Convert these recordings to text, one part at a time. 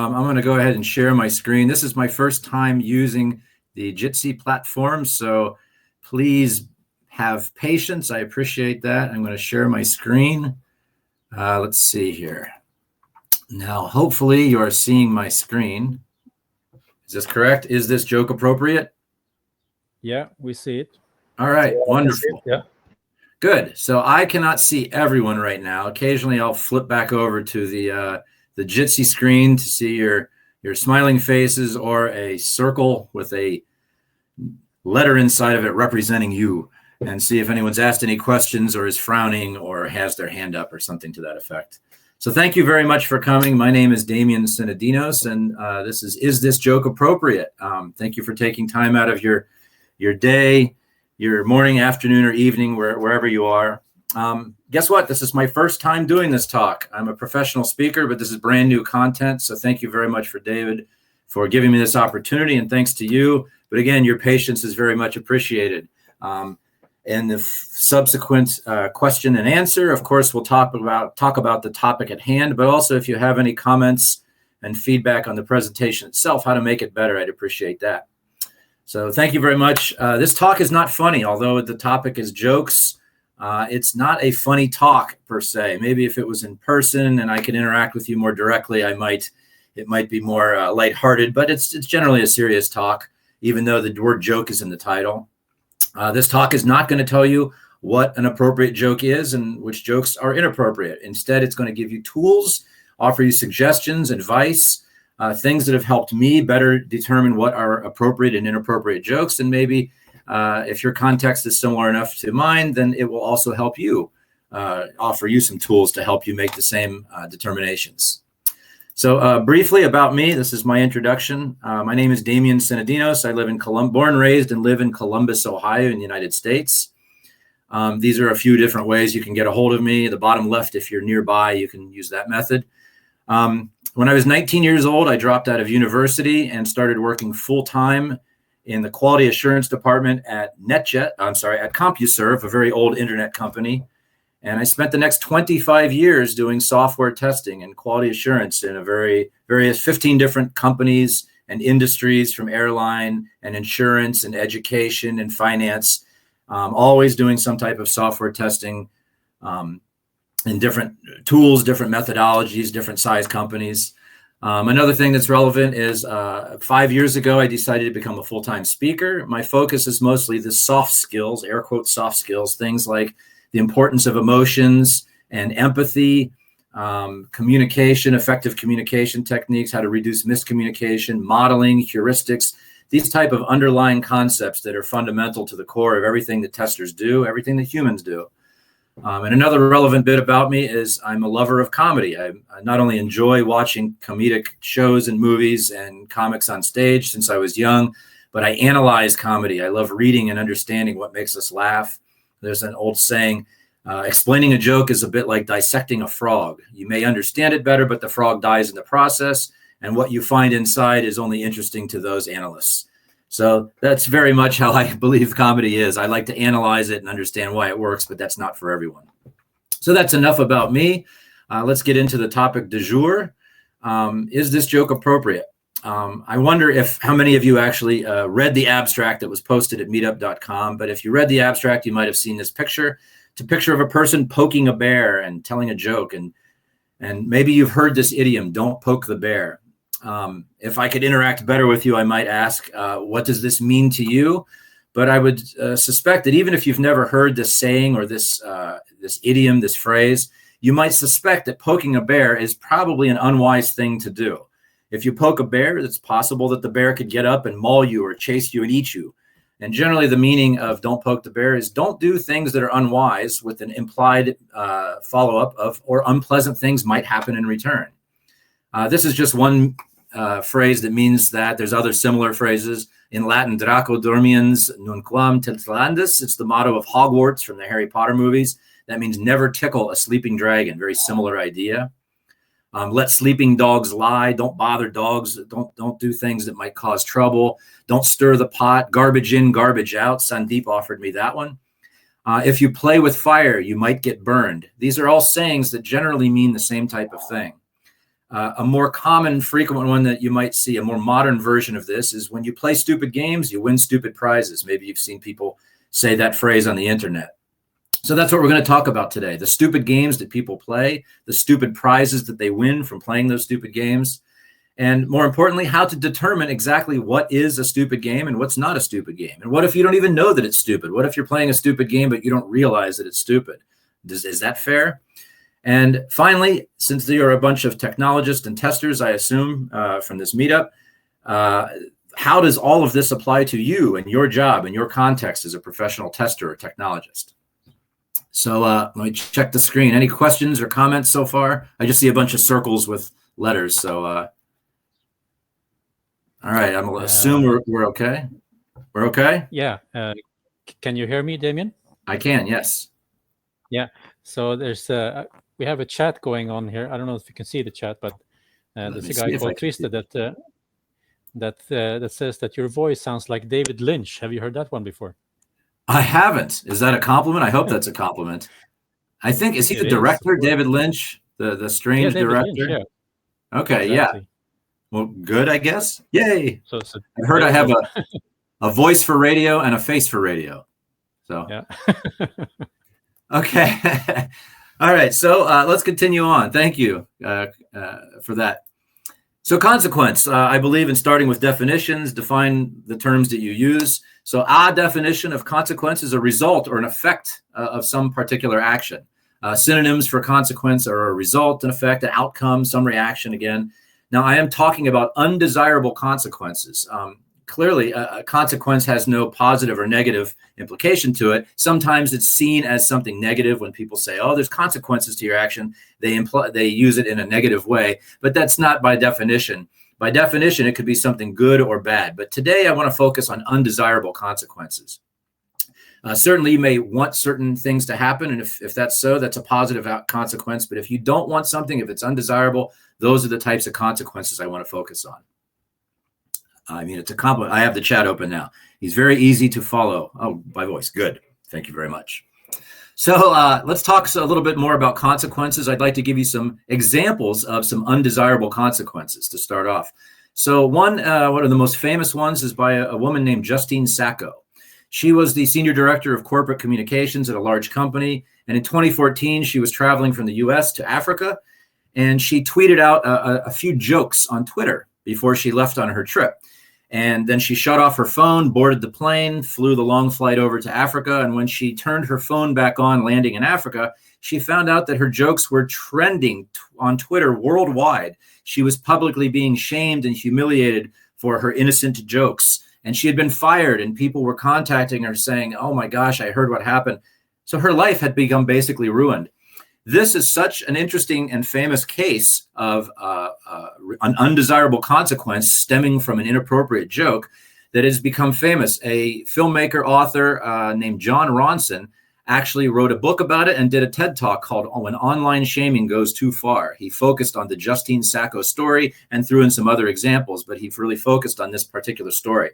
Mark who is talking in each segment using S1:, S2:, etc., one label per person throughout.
S1: I'm going to go ahead and share my screen. This is my first time using the Jitsi platform, so please have patience. I appreciate that. I'm going to share my screen. Let's see here. Now, hopefully you are seeing my screen. Is this correct? Is this joke appropriate?
S2: Yeah, we see it.
S1: All right, wonderful.
S2: Yeah.
S1: Good. So I cannot see everyone right now. Occasionally I'll flip back over to the Jitsi screen to see your smiling faces or a circle with a letter inside of it representing you, and see if anyone's asked any questions or is frowning or has their hand up or something to that effect. So thank you very much for coming. My name is Damian Synadinos, and this is this joke appropriate? Thank you for taking time out of your day, your morning, afternoon, or evening, wherever you are. Guess what? This is my first time doing this talk. I'm a professional speaker, but this is brand new content. So thank you very much for David for giving me this opportunity, and thanks to you. But again, your patience is very much appreciated. And the subsequent question and answer, of course, we'll talk about the topic at hand, but also if you have any comments and feedback on the presentation itself, how to make it better, I'd appreciate that. So thank you very much. This talk is not funny, although the topic is jokes. It's not a funny talk per se. Maybe if it was in person and I could interact with you more directly, it might be more lighthearted, but it's generally a serious talk, even though the word joke is in the title. This talk is not going to tell you what an appropriate joke is and which jokes are inappropriate. Instead, it's going to give you tools, offer you suggestions, advice, things that have helped me better determine what are appropriate and inappropriate jokes. And maybe if your context is similar enough to mine, then it will also help you, offer you some tools to help you make the same determinations. So briefly about me, this is my introduction. My name is Damian Synadinos. I live in born, raised, and live in Columbus, Ohio, in the United States. These are a few different ways you can get a hold of me. The bottom left, if you're nearby, you can use that method. When I was 19 years old, I dropped out of university and started working full-time in the quality assurance department at CompuServe, a very old internet company. And I spent the next 25 years doing software testing and quality assurance in various 15 different companies and industries, from airline and insurance and education and finance, always doing some type of software testing in different tools, different methodologies, different size companies. Another thing that's relevant is 5 years ago, I decided to become a full-time speaker. My focus is mostly the soft skills, air quote soft skills, things like the importance of emotions and empathy, communication, effective communication techniques, how to reduce miscommunication, modeling, heuristics, these type of underlying concepts that are fundamental to the core of everything that testers do, everything that humans do. And another relevant bit about me is I'm a lover of comedy. I not only enjoy watching comedic shows and movies and comics on stage since I was young, but I analyze comedy. I love reading and understanding what makes us laugh. There's an old saying, explaining a joke is a bit like dissecting a frog. You may understand it better, but the frog dies in the process, and what you find inside is only interesting to those analysts. So that's very much how I believe comedy is. I like to analyze it and understand why it works, but that's not for everyone. So that's enough about me. Let's get into the topic du jour. Is this joke appropriate? I wonder how many of you actually read the abstract that was posted at meetup.com. But if you read the abstract, you might have seen this picture. It's a picture of a person poking a bear and telling a joke. And maybe you've heard this idiom, don't poke the bear. If I could interact better with you, I might ask, what does this mean to you? But I would suspect that even if you've never heard this saying or this idiom, this phrase, you might suspect that poking a bear is probably an unwise thing to do. If you poke a bear, it's possible that the bear could get up and maul you or chase you and eat you. And generally the meaning of don't poke the bear is don't do things that are unwise, with an implied follow-up of, or unpleasant things might happen in return. This is just one phrase that means that. There's other similar phrases. In Latin, Draco dormiens nunquam titilandus. It's the motto of Hogwarts from the Harry Potter movies. That means never tickle a sleeping dragon. Very similar idea. Let sleeping dogs lie. Don't bother dogs. Don't do things that might cause trouble. Don't stir the pot. Garbage in, garbage out. Sandeep offered me that one. If you play with fire, you might get burned. These are all sayings that generally mean the same type of thing. A more common, frequent one that you might see, a more modern version of this, is when you play stupid games, you win stupid prizes. Maybe you've seen people say that phrase on the internet. So that's what we're going to talk about today. The stupid games that people play, the stupid prizes that they win from playing those stupid games, and more importantly, how to determine exactly what is a stupid game and what's not a stupid game. And what if you don't even know that it's stupid? What if you're playing a stupid game, but you don't realize that it's stupid? Is that fair? And finally, since you're a bunch of technologists and testers, I assume, from this meetup, how does all of this apply to you and your job and your context as a professional tester or technologist? So let me check the screen. Any questions or comments so far? I just see a bunch of circles with letters. So, all right, I'm going to assume we're okay. We're okay?
S2: Yeah. Can you hear me, Damian?
S1: I can, yes.
S2: Yeah. So there's we have a chat going on here. I don't know if you can see the chat, but there's a guy called Trista that says that your voice sounds like David Lynch. Have you heard that one before?
S1: I haven't. Is that a compliment? I hope that's a compliment. I think, is he the director, David Lynch, the strange director?
S2: Lynch, yeah.
S1: Okay,
S2: exactly.
S1: Yeah. Well, good, I guess. Yay.
S2: So
S1: I heard I have a voice for radio and a face for radio. So
S2: yeah.
S1: Okay. All right. So let's continue on. Thank you for that. So consequence, I believe in starting with definitions, define the terms that you use. So a definition of consequence is a result or an effect of some particular action. Synonyms for consequence are a result, an effect, an outcome, some reaction again. Now I am talking about undesirable consequences. Clearly, a consequence has no positive or negative implication to it. Sometimes it's seen as something negative when people say, oh, there's consequences to your action. They use it in a negative way, but that's not by definition. By definition, it could be something good or bad. But today I want to focus on undesirable consequences. Certainly, you may want certain things to happen. And if that's so, that's a positive consequence. But if you don't want something, if it's undesirable, those are the types of consequences I want to focus on. I mean, it's a compliment. I have the chat open now. He's very easy to follow. Oh, by voice. Good. Thank you very much. So let's talk a little bit more about consequences. I'd like to give you some examples of some undesirable consequences to start off. So one of the most famous ones is by a woman named Justine Sacco. She was the senior director of corporate communications at a large company. And in 2014, she was traveling from the US to Africa. And she tweeted out a few jokes on Twitter before she left on her trip. And then she shut off her phone, boarded the plane, flew the long flight over to Africa. And when she turned her phone back on, landing in Africa, she found out that her jokes were trending on Twitter worldwide. She was publicly being shamed and humiliated for her innocent jokes. And she had been fired, and people were contacting her saying, oh my gosh, I heard what happened. So her life had become basically ruined. This is such an interesting and famous case of an undesirable consequence stemming from an inappropriate joke that has become famous. A filmmaker, author named John Ronson actually wrote a book about it and did a TED Talk called When Online Shaming Goes Too Far. He focused on the Justine Sacco story and threw in some other examples, but he really focused on this particular story.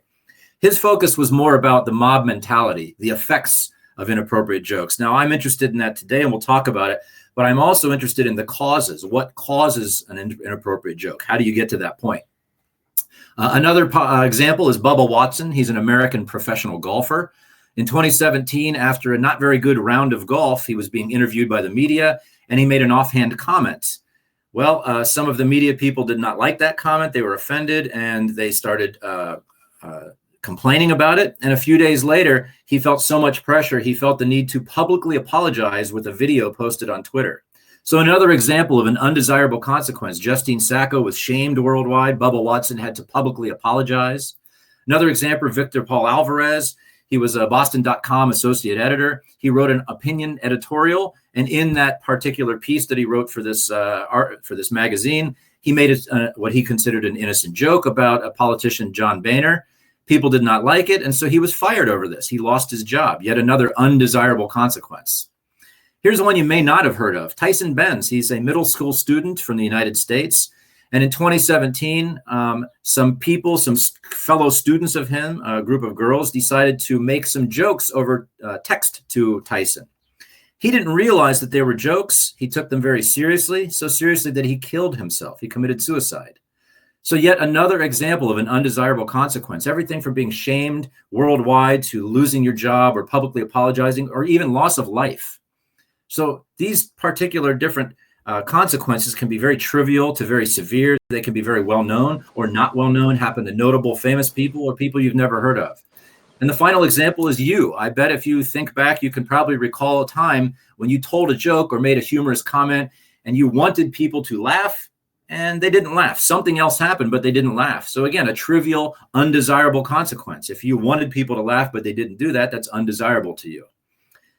S1: His focus was more about the mob mentality, the effects of inappropriate jokes. Now, I'm interested in that today, and we'll talk about it. But I'm also interested in the causes. What causes an inappropriate joke? How do you get to that point? Another example is Bubba Watson. He's an American professional golfer. In 2017, after a not very good round of golf, he was being interviewed by the media, and he made an offhand comment. Well, some of the media people did not like that comment. They were offended, and they started complaining about it. And a few days later, he felt so much pressure, he felt the need to publicly apologize with a video posted on Twitter. So another example of an undesirable consequence. Justine Sacco was shamed worldwide. Bubba Watson had to publicly apologize. Another example, Victor Paul Alvarez. He was a Boston.com associate editor. He wrote an opinion editorial. And in that particular piece that he wrote for this magazine, he made what he considered an innocent joke about a politician, John Boehner. People did not like it, and so he was fired over this. He lost his job, yet another undesirable consequence. Here's one you may not have heard of. Tyson Benz, he's a middle school student from the United States. And in 2017, some fellow students of him, a group of girls, decided to make some jokes over text to Tyson. He didn't realize that they were jokes. He took them very seriously, so seriously that he killed himself. He committed suicide. So yet another example of an undesirable consequence, everything from being shamed worldwide to losing your job or publicly apologizing or even loss of life. So these particular different consequences can be very trivial to very severe. They can be very well known or not well known, happen to notable famous people or people you've never heard of. And the final example is you. I bet if you think back, you can probably recall a time when you told a joke or made a humorous comment and you wanted people to laugh and they didn't laugh. Something else happened, but they didn't laugh. So again, a trivial, undesirable consequence. If you wanted people to laugh, but they didn't do that, that's undesirable to you.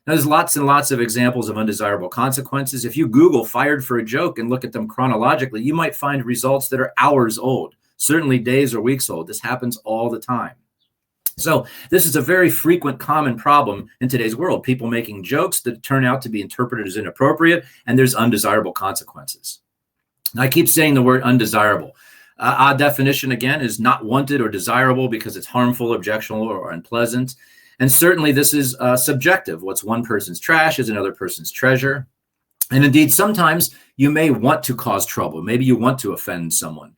S1: Now, there's lots and lots of examples of undesirable consequences. If you Google fired for a joke and look at them chronologically, you might find results that are hours old, certainly days or weeks old. This happens all the time. So this is a very frequent, common problem in today's world, people making jokes that turn out to be interpreted as inappropriate, and there's undesirable consequences. Now, I keep saying the word undesirable. Our definition, again, is not wanted or desirable because it's harmful, objectionable, or unpleasant. And certainly this is subjective. What's one person's trash is another person's treasure. And indeed, sometimes you may want to cause trouble. Maybe you want to offend someone.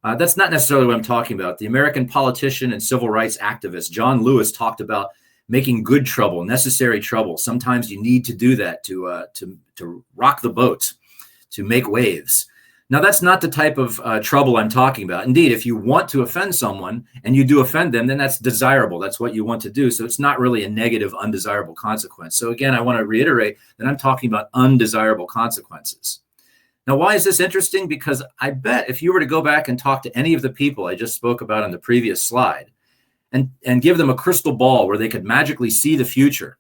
S1: That's not necessarily what I'm talking about. The American politician and civil rights activist John Lewis talked about making good trouble, necessary trouble. Sometimes you need to do that to rock the boat, to make waves. Now, that's not the type of trouble I'm talking about. Indeed, if you want to offend someone and you do offend them, then that's desirable. That's what you want to do. So it's not really a negative, undesirable consequence. So again, I want to reiterate that I'm talking about undesirable consequences. Now, why is this interesting? Because I bet if you were to go back and talk to any of the people I just spoke about on the previous slide and give them a crystal ball where they could magically see the future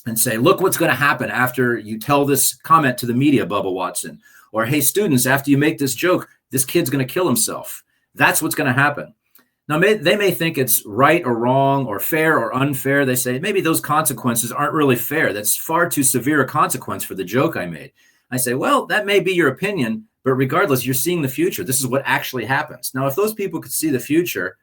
S1: and say, look what's going to happen after you tell this comment to the media, Bubba Watson. Or, hey, students, after you make this joke, this kid's going to kill himself. That's what's going to happen. Now, they may think it's right or wrong or fair or unfair. They say, maybe those consequences aren't really fair. That's far too severe a consequence for the joke I made. I say, well, that may be your opinion, but regardless, you're seeing the future. This is what actually happens. Now, if those people could see the future,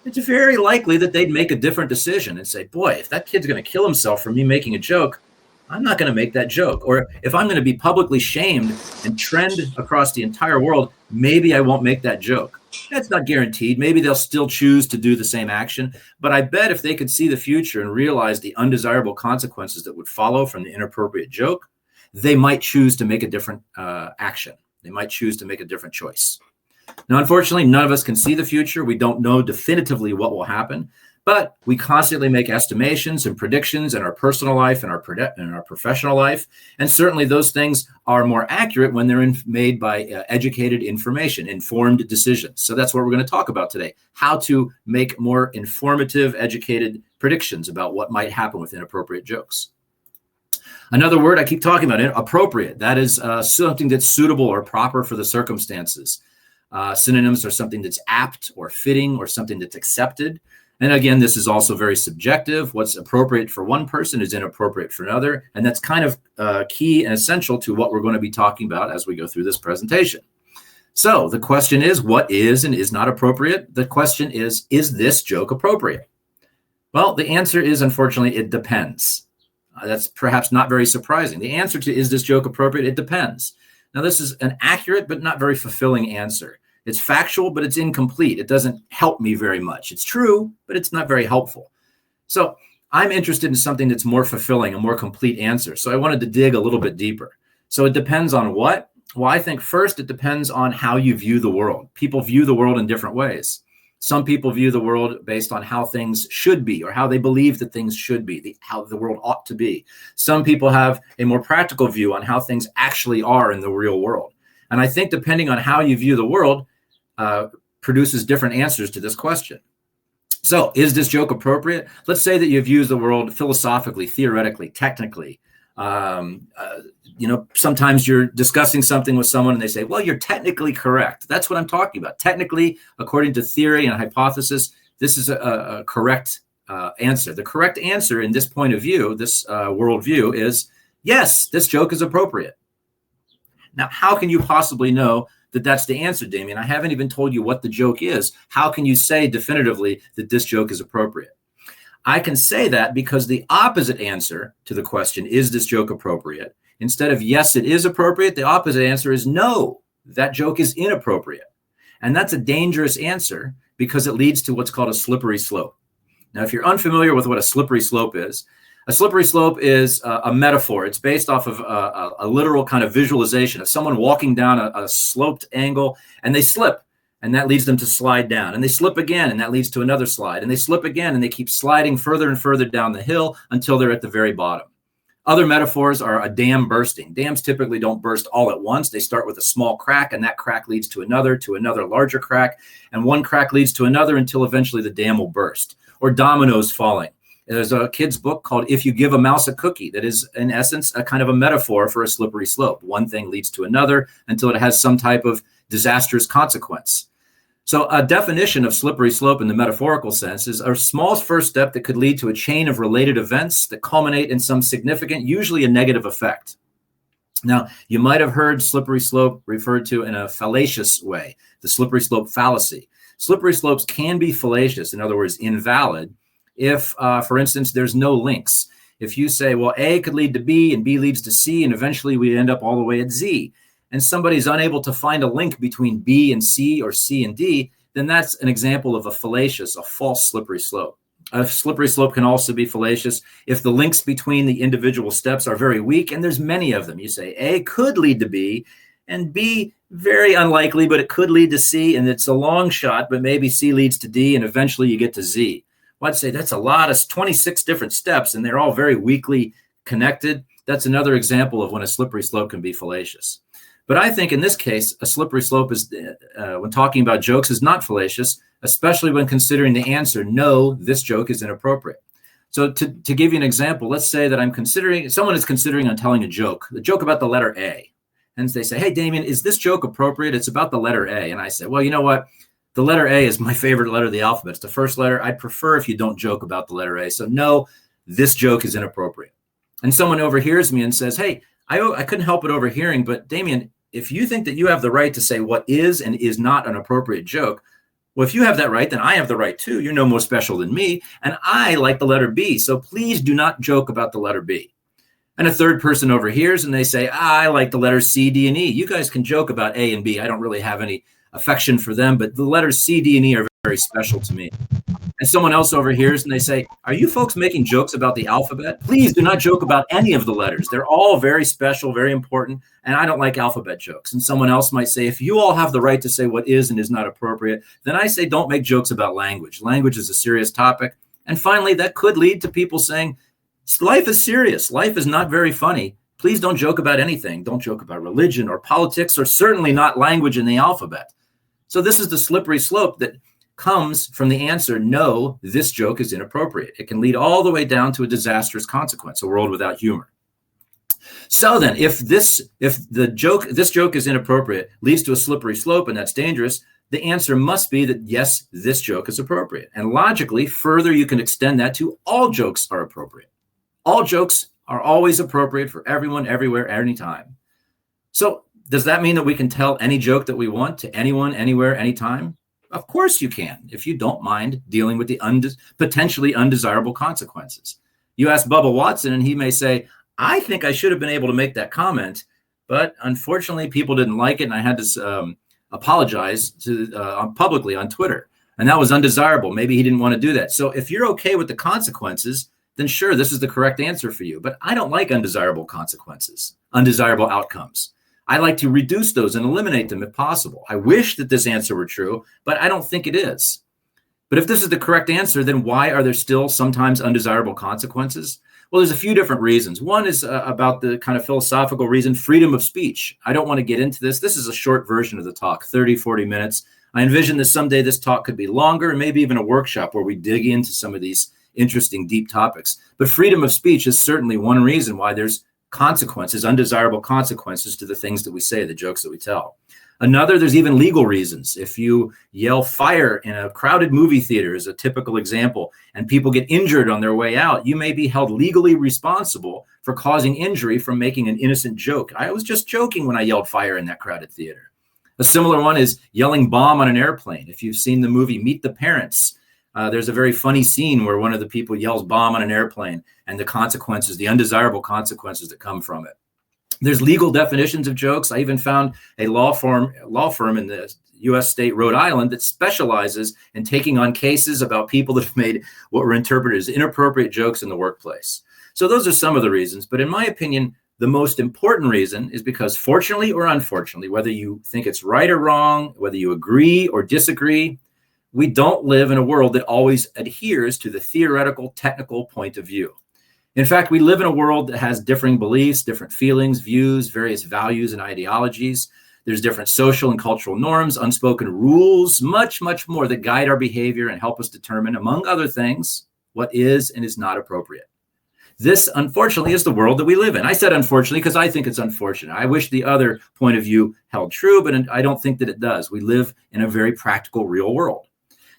S1: it's very likely that they'd make a different decision and say, boy, if that kid's going to kill himself for me making a joke, I'm not going to make that joke. Or if I'm going to be publicly shamed and trend across the entire world, maybe I won't make that joke. That's not guaranteed. Maybe they'll still choose to do the same action. But I bet if they could see the future and realize the undesirable consequences that would follow from the inappropriate joke, they might choose to make a different action. They might choose to make a different choice. Now, unfortunately, none of us can see the future. We don't know definitively what will happen. But we constantly make estimations and predictions in our personal life and our professional life. And certainly those things are more accurate when they're made by educated information, informed decisions. So that's what we're going to talk about today, how to make more informative, educated predictions about what might happen with inappropriate jokes. Another word I keep talking about, appropriate. That is something that's suitable or proper for the circumstances. Synonyms are something that's apt or fitting or something that's accepted. And again, this is also very subjective. What's appropriate for one person is inappropriate for another. And that's kind of key and essential to what we're going to be talking about as we go through this presentation. So the question is, what is and is not appropriate? The question is this joke appropriate? Well, the answer is, unfortunately, it depends. That's perhaps not very surprising. The answer to is this joke appropriate? It depends. Now, this is an accurate but not very fulfilling answer. It's factual, but it's incomplete. It doesn't help me very much. It's true, but it's not very helpful. So I'm interested in something that's more fulfilling, a more complete answer. So I wanted to dig a little bit deeper. So it depends on what? Well, I think first it depends on how you view the world. People view the world in different ways. Some people view the world based on how things should be or how they believe that things should be, how the world ought to be. Some people have a more practical view on how things actually are in the real world. And I think depending on how you view the world, produces different answers to this question. So is this joke appropriate? Let's say that you've used the world philosophically, theoretically, technically. Sometimes you're discussing something with someone and they say, well, you're technically correct. That's what I'm talking about. Technically, according to theory and hypothesis, this is a correct answer. The correct answer in this point of view, this worldview is, yes, this joke is appropriate. Now, how can you possibly know that that's the answer, Damian? I haven't even told you what the joke is. How can you say definitively that this joke is appropriate? I can say that because the opposite answer to the question, is this joke appropriate? Instead of yes, it is appropriate, the opposite answer is no, that joke is inappropriate. And that's a dangerous answer because it leads to what's called a slippery slope. Now, if you're unfamiliar with what a slippery slope is a metaphor. It's based off of a literal kind of visualization of someone walking down a sloped angle, and they slip, and that leads them to slide down. And they slip again, and that leads to another slide. And they slip again, and they keep sliding further and further down the hill until they're at the very bottom. Other metaphors are a dam bursting. Dams typically don't burst all at once. They start with a small crack, and that crack leads to another larger crack, and one crack leads to another until eventually the dam will burst. Or dominoes falling. There's a kid's book called If You Give a Mouse a Cookie that is, in essence, a kind of a metaphor for a slippery slope. One thing leads to another until it has some type of disastrous consequence. So a definition of slippery slope in the metaphorical sense is a small first step that could lead to a chain of related events that culminate in some significant, usually a negative effect. Now, you might have heard slippery slope referred to in a fallacious way, the slippery slope fallacy. Slippery slopes can be fallacious, in other words, invalid, if, for instance, there's no links. If you say, well, A could lead to B and B leads to C, and eventually we end up all the way at Z, and somebody's unable to find a link between B and C or C and D, then that's an example of a fallacious, a false slippery slope. A slippery slope can also be fallacious if the links between the individual steps are very weak, and there's many of them. You say A could lead to B, and B, very unlikely, but it could lead to C, and it's a long shot, but maybe C leads to D, and eventually you get to Z. Well, I'd say that's a lot of 26 different steps, and they're all very weakly connected. That's another example of when a slippery slope can be fallacious. But I think in this case, a slippery slope is, when talking about jokes, is not fallacious, especially when considering the answer, no, this joke is inappropriate. So to give you an example, let's say that someone is considering on telling a joke about the letter A. And they say, hey, Damian, is this joke appropriate? It's about the letter A. And I say, well, you know what? The letter A is my favorite letter of the alphabet. It's the first letter. I'd prefer if you don't joke about the letter A. So no, this joke is inappropriate. And someone overhears me and says, hey, I couldn't help but overhearing, but Damian, if you think that you have the right to say what is and is not an appropriate joke, well, if you have that right, then I have the right too. You're no more special than me. And I like the letter B. So please do not joke about the letter B. And a third person overhears and they say, I like the letters C, D, and E. You guys can joke about A and B. I don't really have any affection for them, but the letters C, D, and E are very special to me. And someone else overhears and they say, are you folks making jokes about the alphabet? Please do not joke about any of the letters. They're all very special, very important, and I don't like alphabet jokes. And someone else might say, if you all have the right to say what is and is not appropriate, then I say don't make jokes about language. Language is a serious topic. And finally, that could lead to people saying, life is serious. Life is not very funny. Please don't joke about anything. Don't joke about religion or politics, or certainly not language in the alphabet. So this is the slippery slope that comes from the answer, no, this joke is inappropriate. It can lead all the way down to a disastrous consequence, a world without humor. So then, if this joke is inappropriate, leads to a slippery slope, and that's dangerous, the answer must be that, yes, this joke is appropriate. And logically, further, you can extend that to all jokes are appropriate. All jokes are always appropriate for everyone, everywhere, anytime. So does that mean that we can tell any joke that we want to anyone, anywhere, anytime? Of course you can, if you don't mind dealing with the potentially undesirable consequences. You ask Bubba Watson, and he may say, I think I should have been able to make that comment, but unfortunately people didn't like it, and I had to apologize publicly on Twitter. And that was undesirable. Maybe he didn't want to do that. So if you're okay with the consequences, then sure, this is the correct answer for you. But I don't like undesirable consequences, undesirable outcomes. I like to reduce those and eliminate them if possible. I wish that this answer were true, but I don't think it is. But if this is the correct answer, then why are there still sometimes undesirable consequences? Well, there's a few different reasons. One is about the kind of philosophical reason, freedom of speech. I don't want to get into this. This is a short version of the talk, 30, 40 minutes. I envision that someday this talk could be longer, and maybe even a workshop where we dig into some of these interesting, deep topics. But freedom of speech is certainly one reason why there's consequences, undesirable consequences to the things that we say, the jokes that we tell. Another, there's even legal reasons. If you yell fire in a crowded movie theater is a typical example, and people get injured on their way out, you may be held legally responsible for causing injury from making an innocent joke. I was just joking when I yelled fire in that crowded theater. A similar one is yelling bomb on an airplane. If you've seen the movie Meet the Parents, There's a very funny scene where one of the people yells bomb on an airplane and the consequences, the undesirable consequences that come from it. There's legal definitions of jokes. I even found a law firm in the U.S. state Rhode Island that specializes in taking on cases about people that have made what were interpreted as inappropriate jokes in the workplace. So those are some of the reasons. But in my opinion, the most important reason is because, fortunately or unfortunately, whether you think it's right or wrong, whether you agree or disagree, we don't live in a world that always adheres to the theoretical, technical point of view. In fact, we live in a world that has differing beliefs, different feelings, views, various values and ideologies. There's different social and cultural norms, unspoken rules, much, much more that guide our behavior and help us determine, among other things, what is and is not appropriate. This, unfortunately, is the world that we live in. I said unfortunately because I think it's unfortunate. I wish the other point of view held true, but I don't think that it does. We live in a very practical, real world.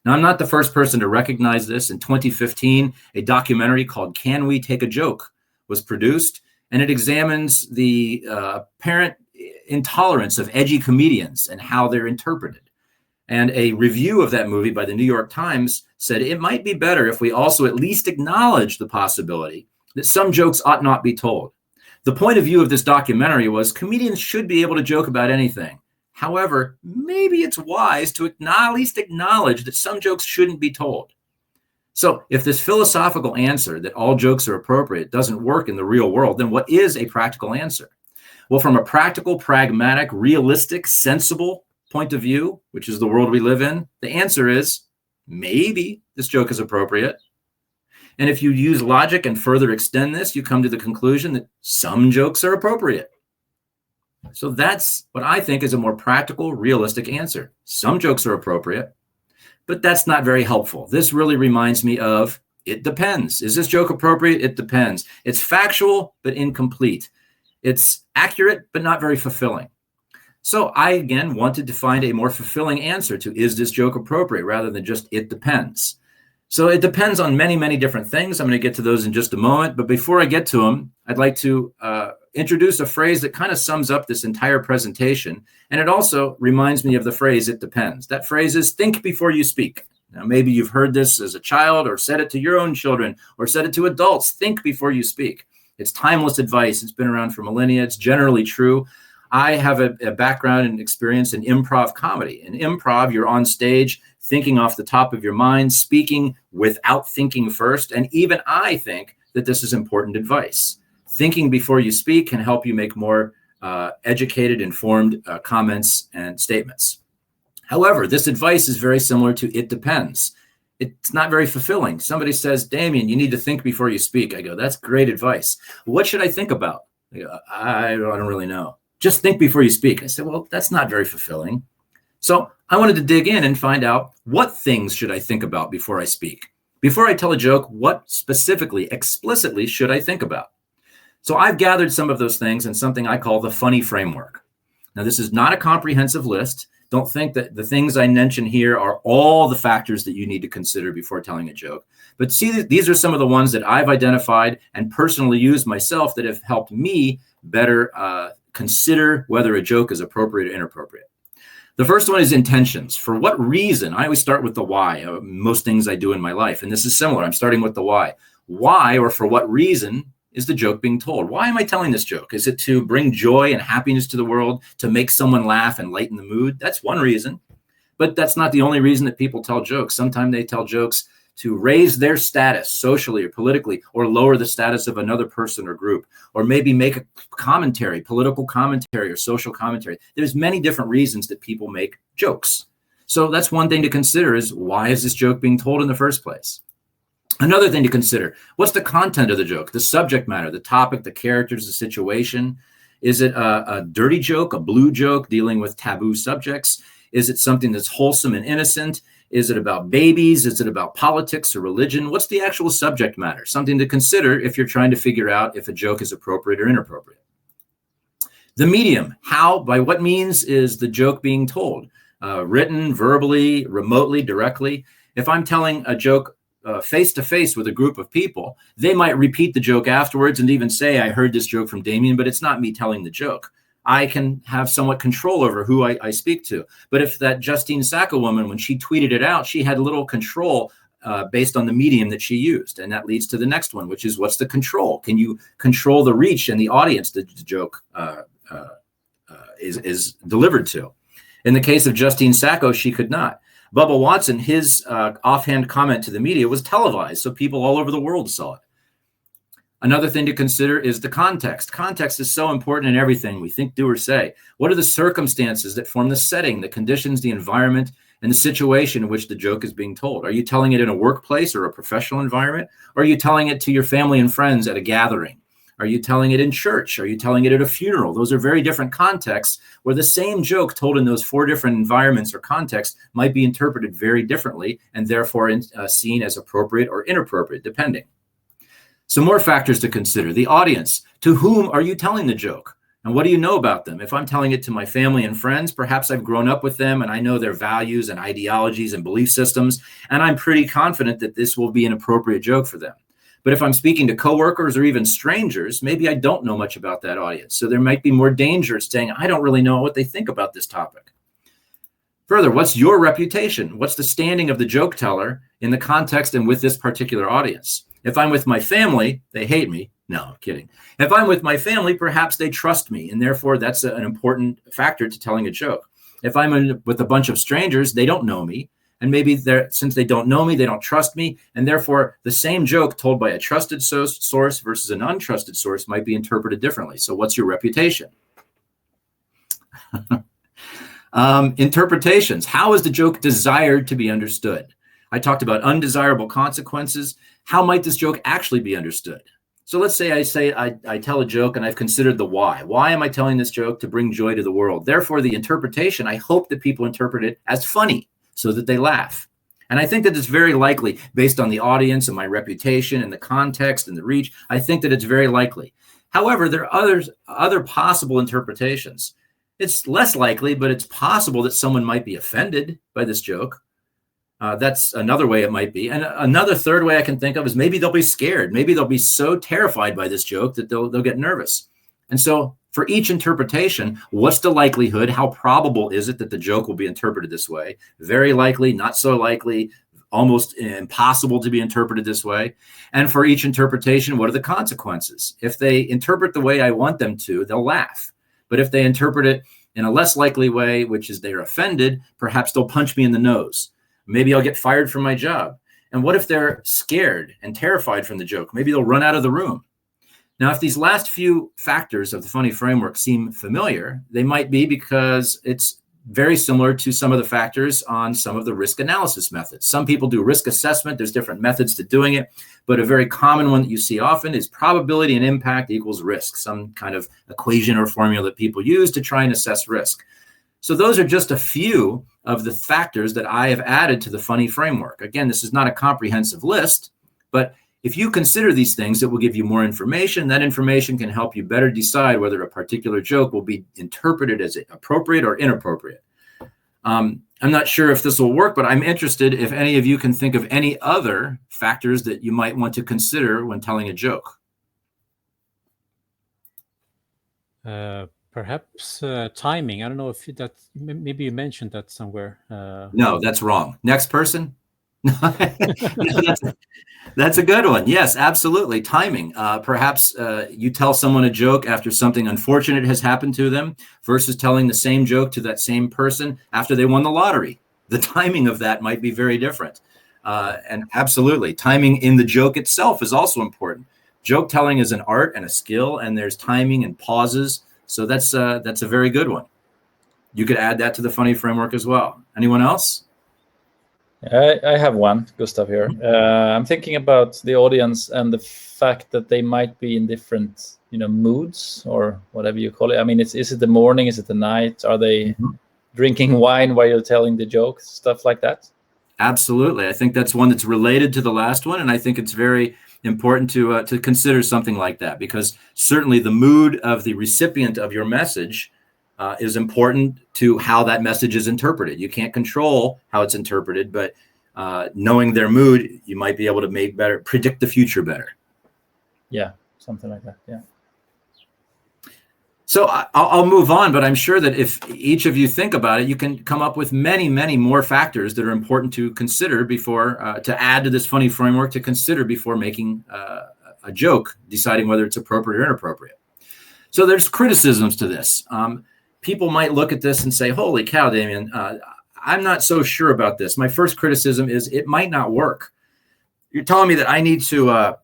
S1: Now, I'm not the first person to recognize this. In 2015, a documentary called Can We Take a Joke was produced, and it examines the apparent intolerance of edgy comedians and how they're interpreted. And a review of that movie by the New York Times said it might be better if we also at least acknowledge the possibility that some jokes ought not be told. The point of view of this documentary was comedians should be able to joke about anything. However, maybe it's wise to at least acknowledge that some jokes shouldn't be told. So if this philosophical answer that all jokes are appropriate doesn't work in the real world, then what is a practical answer? Well, from a practical, pragmatic, realistic, sensible point of view, which is the world we live in, the answer is maybe this joke is appropriate. And if you use logic and further extend this, you come to the conclusion that some jokes are appropriate. So that's what I think is a more practical, realistic answer. Some jokes are appropriate, but that's not very helpful. This really reminds me of it depends. Is this joke appropriate? It depends. It's factual, but incomplete. It's accurate, but not very fulfilling. So I, again, wanted to find a more fulfilling answer to is this joke appropriate rather than just it depends. So it depends on many, many different things. I'm going to get to those in just a moment. But before I get to them, I'd like to introduce a phrase that kind of sums up this entire presentation. And it also reminds me of the phrase, it depends. That phrase is think before you speak. Now, maybe you've heard this as a child or said it to your own children or said it to adults. Think before you speak. It's timeless advice. It's been around for millennia. It's generally true. I have a background and experience in improv comedy. In improv, you're on stage thinking off the top of your mind, speaking without thinking first. And even I think that this is important advice. Thinking before you speak can help you make more educated, informed comments and statements. However, this advice is very similar to it depends. It's not very fulfilling. Somebody says, Damian, you need to think before you speak. I go, that's great advice. What should I think about? They go, I don't really know. Just think before you speak. I said, well, that's not very fulfilling. So I wanted to dig in and find out what things should I think about before I speak? Before I tell a joke, what specifically, explicitly should I think about? So I've gathered some of those things in something I call the funny framework. Now, this is not a comprehensive list. Don't think that the things I mention here are all the factors that you need to consider before telling a joke. But see, these are some of the ones that I've identified and personally used myself that have helped me better consider whether a joke is appropriate or inappropriate. The first one is intentions. For what reason? I always start with the why. Most things I do in my life, and this is similar. I'm starting with the why. Why or for what reason is the joke being told? Why am I telling this joke? Is it to bring joy and happiness to the world, to make someone laugh and lighten the mood? That's one reason. But that's not the only reason that people tell jokes. Sometimes they tell jokes to raise their status socially or politically, or lower the status of another person or group, or maybe make a commentary, political commentary or social commentary. There's many different reasons that people make jokes. So that's one thing to consider is why is this joke being told in the first place? Another thing to consider, what's the content of the joke, the subject matter, the topic, the characters, the situation? Is it a dirty joke, a blue joke dealing with taboo subjects? Is it something that's wholesome and innocent? Is it about babies? Is it about politics or religion? What's the actual subject matter? Something to consider if you're trying to figure out if a joke is appropriate or inappropriate. The medium, how, by what means is the joke being told? Written, verbally, remotely, directly. If I'm telling a joke face-to-face with a group of people, they might repeat the joke afterwards and even say, I heard this joke from Damian, but it's not me telling the joke. I can have somewhat control over who I speak to. But if that Justine Sacco woman, when she tweeted it out, she had little control based on the medium that she used. And that leads to the next one, which is what's the control? Can you control the reach and the audience that the joke is delivered to? In the case of Justine Sacco, she could not. Bubba Watson, his offhand comment to the media was televised, so people all over the world saw it. Another thing to consider is the context. Context is so important in everything we think, do, or say. What are the circumstances that form the setting, the conditions, the environment, and the situation in which the joke is being told? Are you telling it in a workplace or a professional environment? Or are you telling it to your family and friends at a gathering? Are you telling it in church? Are you telling it at a funeral? Those are very different contexts where the same joke told in those 4 different environments or contexts might be interpreted very differently and therefore seen as appropriate or inappropriate, depending. Some more factors to consider. The audience. To whom are you telling the joke? And what do you know about them? If I'm telling it to my family and friends, perhaps I've grown up with them and I know their values and ideologies and belief systems, and I'm pretty confident that this will be an appropriate joke for them. But if I'm speaking to coworkers or even strangers, maybe I don't know much about that audience. So there might be more danger saying, I don't really know what they think about this topic. Further, what's your reputation? What's the standing of the joke teller in the context and with this particular audience? If I'm with my family, they hate me. No, I'm kidding. If I'm with my family, perhaps they trust me, and therefore that's an important factor to telling a joke. If I'm with a bunch of strangers, they don't know me, and maybe since they don't know me, they don't trust me, and therefore the same joke told by a trusted source versus an untrusted source might be interpreted differently. So what's your reputation? Interpretations. How is the joke desired to be understood? I talked about undesirable consequences. How might this joke actually be understood? So let's say I tell a joke and I've considered the why. Why am I telling this joke? To bring joy to the world. Therefore, the interpretation, I hope that people interpret it as funny so that they laugh. And I think that it's very likely, based on the audience and my reputation and the context and the reach, I think that it's very likely. However, there are other possible interpretations. It's less likely, but it's possible that someone might be offended by this joke. That's another way it might be. And another third way I can think of is maybe they'll be scared. Maybe they'll be so terrified by this joke that they'll get nervous. And so for each interpretation, what's the likelihood? How probable is it that the joke will be interpreted this way? Very likely, not so likely, almost impossible to be interpreted this way. And for each interpretation, what are the consequences? If they interpret the way I want them to, they'll laugh. But if they interpret it in a less likely way, which is they're offended, perhaps they'll punch me in the nose. Maybe I'll get fired from my job. And what if they're scared and terrified from the joke? Maybe they'll run out of the room. Now, if these last few factors of the funny framework seem familiar, they might be because it's very similar to some of the factors on some of the risk analysis methods. Some people do risk assessment. There's different methods to doing it, but a very common one that you see often is probability and impact equals risk, some kind of equation or formula that people use to try and assess risk. So those are just a few of the factors that I have added to the funny framework. Again, this is not a comprehensive list, but if you consider these things, it will give you more information. That information can help you better decide whether a particular joke will be interpreted as appropriate or inappropriate. I'm not sure if this will work, but I'm interested if any of you can think of any other factors that you might want to consider when telling a joke.
S2: Perhaps timing. I don't know if maybe you mentioned that somewhere.
S1: No, that's wrong. Next person. That's a good one. Yes, absolutely. Timing. Perhaps you tell someone a joke after something unfortunate has happened to them versus telling the same joke to that same person after they won the lottery. The timing of that might be very different. And absolutely, timing in the joke itself is also important. Joke telling is an art and a skill, and there's timing and pauses. So that's a very good one. You could add that to the funny framework as well. Anyone else?
S3: I have one, Gustav, here. I'm thinking about the audience and the fact that they might be in different, moods or whatever you call it. I mean, is it the morning? Is it the night? Are they drinking wine while you're telling the joke? Stuff like that?
S1: Absolutely. I think that's one that's related to the last one. And I think it's very important to consider something like that, because certainly the mood of the recipient of your message is important to how that message is interpreted. You can't control how it's interpreted, but knowing their mood, you might be able to predict the future better.
S3: Yeah, something like that. Yeah.
S1: So I'll move on, but I'm sure that if each of you think about it, you can come up with many, many more factors that are important to consider before, to add to this funny framework, to consider before making a joke, deciding whether it's appropriate or inappropriate. So there's criticisms to this. People might look at this and say, holy cow, Damian, I'm not so sure about this. My first criticism is it might not work. You're telling me that I need to,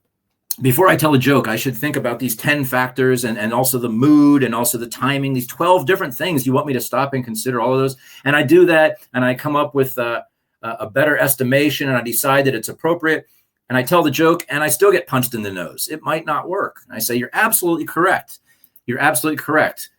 S1: before I tell a joke, I should think about these 10 factors and also the mood and also the timing, these 12 different things. You want me to stop and consider all of those? And I do that, and I come up with a better estimation, and I decide that it's appropriate, and I tell the joke, and I still get punched in the nose. It might not work. And I say, you're absolutely correct. You're absolutely correct.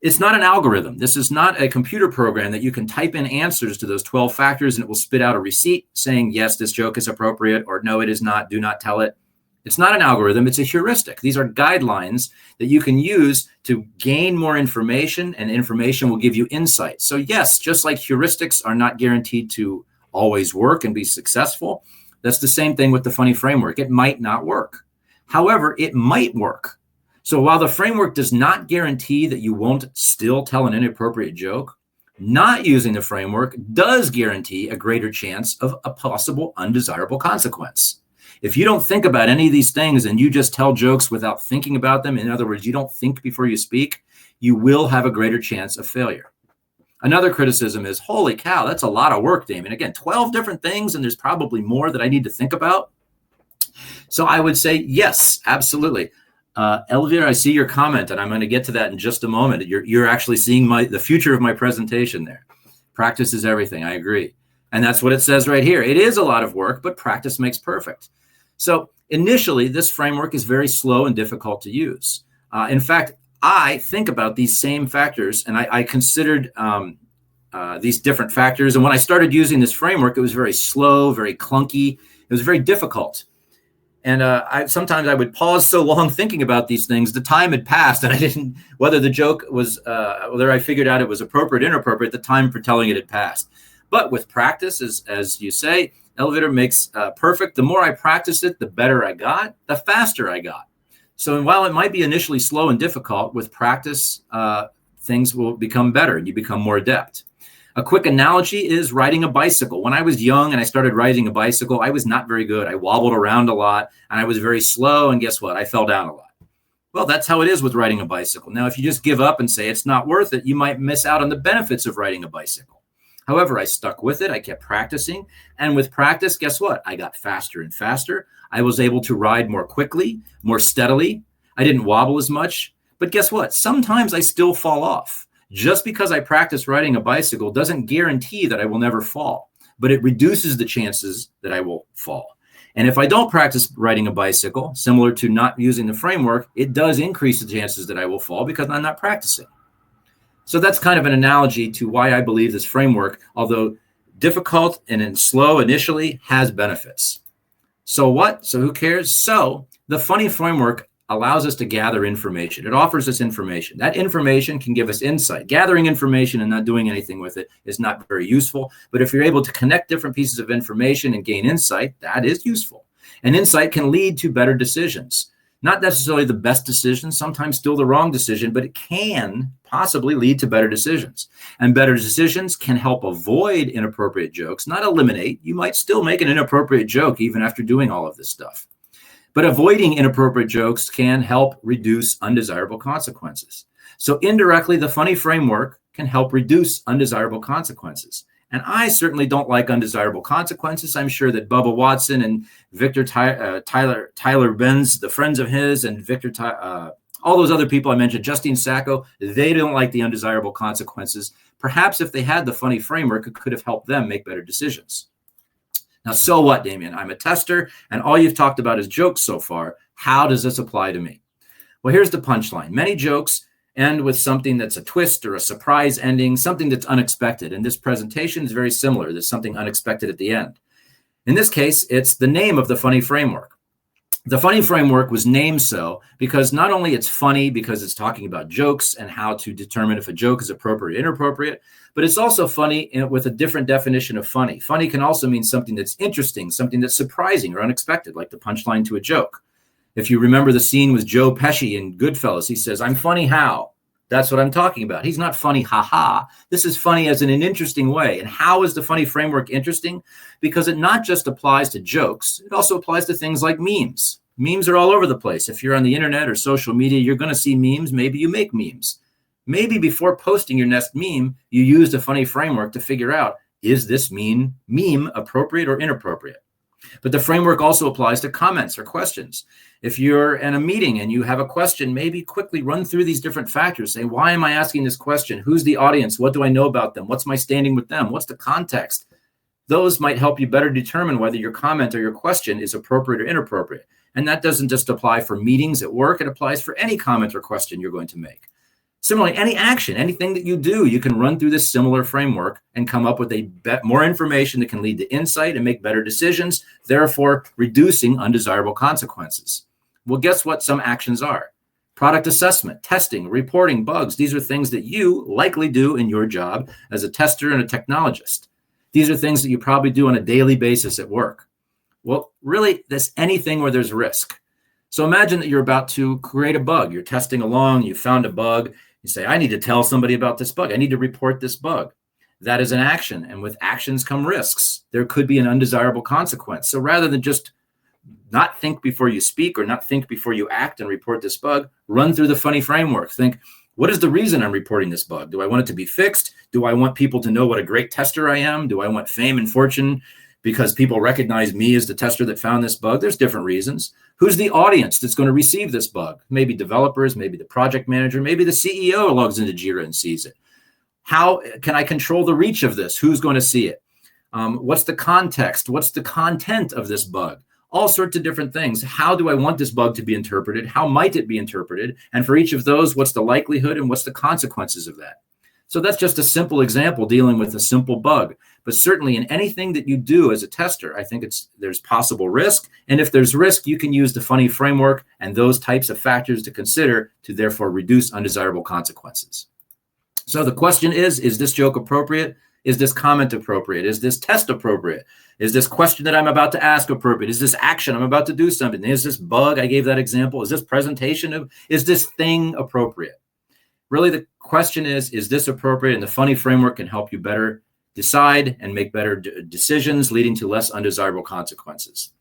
S1: It's not an algorithm. This is not a computer program that you can type in answers to those 12 factors, and it will spit out a receipt saying, yes, this joke is appropriate, or no, it is not. Do not tell it. It's not an algorithm. It's a heuristic. These are guidelines that you can use to gain more information, and information will give you insight. So yes, just like heuristics are not guaranteed to always work and be successful, that's the same thing with the funny framework. It might not work. However, it might work. So while the framework does not guarantee that you won't still tell an inappropriate joke, not using the framework does guarantee a greater chance of a possible undesirable consequence. If you don't think about any of these things and you just tell jokes without thinking about them, in other words, you don't think before you speak, you will have a greater chance of failure. Another criticism is, holy cow, that's a lot of work, Damian. Again, 12 different things, and there's probably more that I need to think about. So I would say, yes, absolutely. Elvira, I see your comment, and I'm going to get to that in just a moment. You're actually seeing the future of my presentation there. Practice is everything. I agree. And that's what it says right here. It is a lot of work, but practice makes perfect. So initially, this framework is very slow and difficult to use. In fact, I think about these same factors, and I considered these different factors. And when I started using this framework, it was very slow, very clunky. It was very difficult. And sometimes I would pause so long thinking about these things, the time had passed, and I didn't, whether the joke was, whether I figured out it was appropriate or inappropriate, the time for telling it had passed. But with practice, as you say, Elevator makes perfect. The more I practiced it, the better I got, the faster I got. So while it might be initially slow and difficult, with practice, things will become better and you become more adept. A quick analogy is riding a bicycle. When I was young and I started riding a bicycle, I was not very good. I wobbled around a lot and I was very slow. And guess what? I fell down a lot. Well, that's how it is with riding a bicycle. Now, if you just give up and say it's not worth it, you might miss out on the benefits of riding a bicycle. However, I stuck with it. I kept practicing. And with practice, guess what? I got faster and faster. I was able to ride more quickly, more steadily. I didn't wobble as much. But guess what? Sometimes I still fall off. Just because I practice riding a bicycle doesn't guarantee that I will never fall, but it reduces the chances that I will fall. And if I don't practice riding a bicycle, similar to not using the framework, it does increase the chances that I will fall because I'm not practicing. So that's kind of an analogy to why I believe this framework, although difficult and slow initially, has benefits. So what? So who cares? So the funny framework allows us to gather information. It offers us information. That information can give us insight. Gathering information and not doing anything with it is not very useful. But if you're able to connect different pieces of information and gain insight, that is useful. And insight can lead to better decisions. Not necessarily the best decision, sometimes still the wrong decision, but it can possibly lead to better decisions. And better decisions can help avoid inappropriate jokes, not eliminate. You might still make an inappropriate joke even after doing all of this stuff. But avoiding inappropriate jokes can help reduce undesirable consequences. So indirectly, the funny framework can help reduce undesirable consequences. And I certainly don't like undesirable consequences. I'm sure that Bubba Watson and Victor Tyler Benz, the friends of his, and Victor, all those other people I mentioned, Justine Sacco, they don't like the undesirable consequences. Perhaps if they had the funny framework, it could have helped them make better decisions. Now, so what, Damian? I'm a tester, and all you've talked about is jokes so far. How does this apply to me? Well, here's the punchline. Many jokes end with something that's a twist or a surprise ending, something that's unexpected. And this presentation is very similar. There's something unexpected at the end. In this case, it's the name of the funny framework. The funny framework was named so because not only it's funny because it's talking about jokes and how to determine if a joke is appropriate or inappropriate, but it's also funny with a different definition of funny. Funny can also mean something that's interesting, something that's surprising or unexpected, like the punchline to a joke. If you remember the scene with Joe Pesci in Goodfellas, he says, "I'm funny how?" That's what I'm talking about. He's not funny, haha. This is funny as in an interesting way. And how is the funny framework interesting? Because it not just applies to jokes, it also applies to things like memes. Memes are all over the place. If you're on the internet or social media, you're going to see memes. Maybe you make memes. Maybe before posting your next meme, you used a funny framework to figure out, is this meme appropriate or inappropriate? But the framework also applies to comments or questions. If you're in a meeting and you have a question, maybe quickly run through these different factors. Say, why am I asking this question? Who's the audience? What do I know about them? What's my standing with them? What's the context? Those might help you better determine whether your comment or your question is appropriate or inappropriate. And that doesn't just apply for meetings at work. It applies for any comment or question you're going to make. Similarly, any action, anything that you do, you can run through this similar framework and come up with more information that can lead to insight and make better decisions, therefore reducing undesirable consequences. Well, guess what some actions are? Product assessment, testing, reporting bugs. These are things that you likely do in your job as a tester and a technologist. These are things that you probably do on a daily basis at work. Well, really, that's anything where there's risk. So imagine that you're about to create a bug. You're testing along, you found a bug. You say, I need to tell somebody about this bug. I need to report this bug. That is an action. And with actions come risks. There could be an undesirable consequence. So rather than just not think before you speak or not think before you act and report this bug, run through the funny framework. Think, what is the reason I'm reporting this bug? Do I want it to be fixed? Do I want people to know what a great tester I am? Do I want fame and fortune because people recognize me as the tester that found this bug? There's different reasons. Who's the audience that's going to receive this bug? Maybe developers, maybe the project manager, maybe the CEO logs into Jira and sees it. How can I control the reach of this? Who's going to see it? What's the context? What's the content of this bug? All sorts of different things. How do I want this bug to be interpreted? How might it be interpreted? And for each of those, what's the likelihood and what's the consequences of that? So that's just a simple example dealing with a simple bug. But certainly in anything that you do as a tester, I think there's possible risk. And if there's risk, you can use the funny framework and those types of factors to consider to therefore reduce undesirable consequences. So the question is this joke appropriate? Is this comment appropriate? Is this test appropriate? Is this question that I'm about to ask appropriate? Is this action I'm about to do something? Is this bug? I gave that example. Is this presentation? Is this thing appropriate? Really, the question is this appropriate? And the funny framework can help you better decide and make better decisions, leading to less undesirable consequences.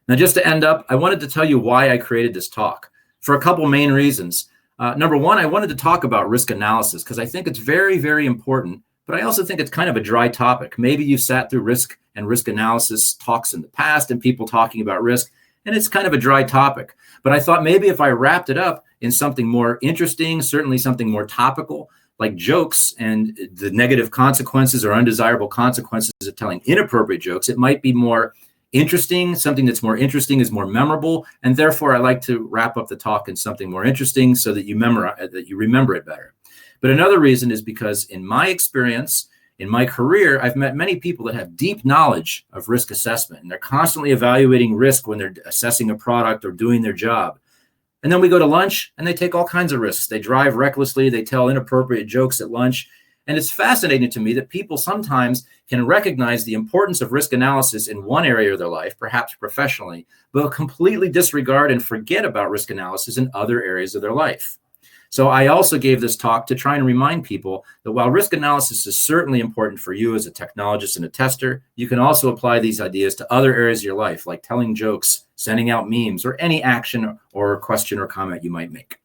S1: Now, just to end up, I wanted to tell you why I created this talk for a couple main reasons. Number one, I wanted to talk about risk analysis because I think it's very, very important, but I also think it's kind of a dry topic. Maybe you've sat through risk and risk analysis talks in the past and people talking about risk, and it's kind of a dry topic. But I thought maybe if I wrapped it up in something more interesting, certainly something more topical, like jokes and the negative consequences or undesirable consequences of telling inappropriate jokes, it might be more interesting. Something that's more interesting is more memorable. And therefore, I like to wrap up the talk in something more interesting so that you remember it better. But another reason is because in my experience, in my career, I've met many people that have deep knowledge of risk assessment, and they're constantly evaluating risk when they're assessing a product or doing their job. And then we go to lunch and they take all kinds of risks. They drive recklessly. They tell inappropriate jokes at lunch. And it's fascinating to me that people sometimes can recognize the importance of risk analysis in one area of their life, perhaps professionally, but completely disregard and forget about risk analysis in other areas of their life. So I also gave this talk to try and remind people that while risk analysis is certainly important for you as a technologist and a tester, you can also apply these ideas to other areas of your life, like telling jokes, sending out memes, or any action or question or comment you might make.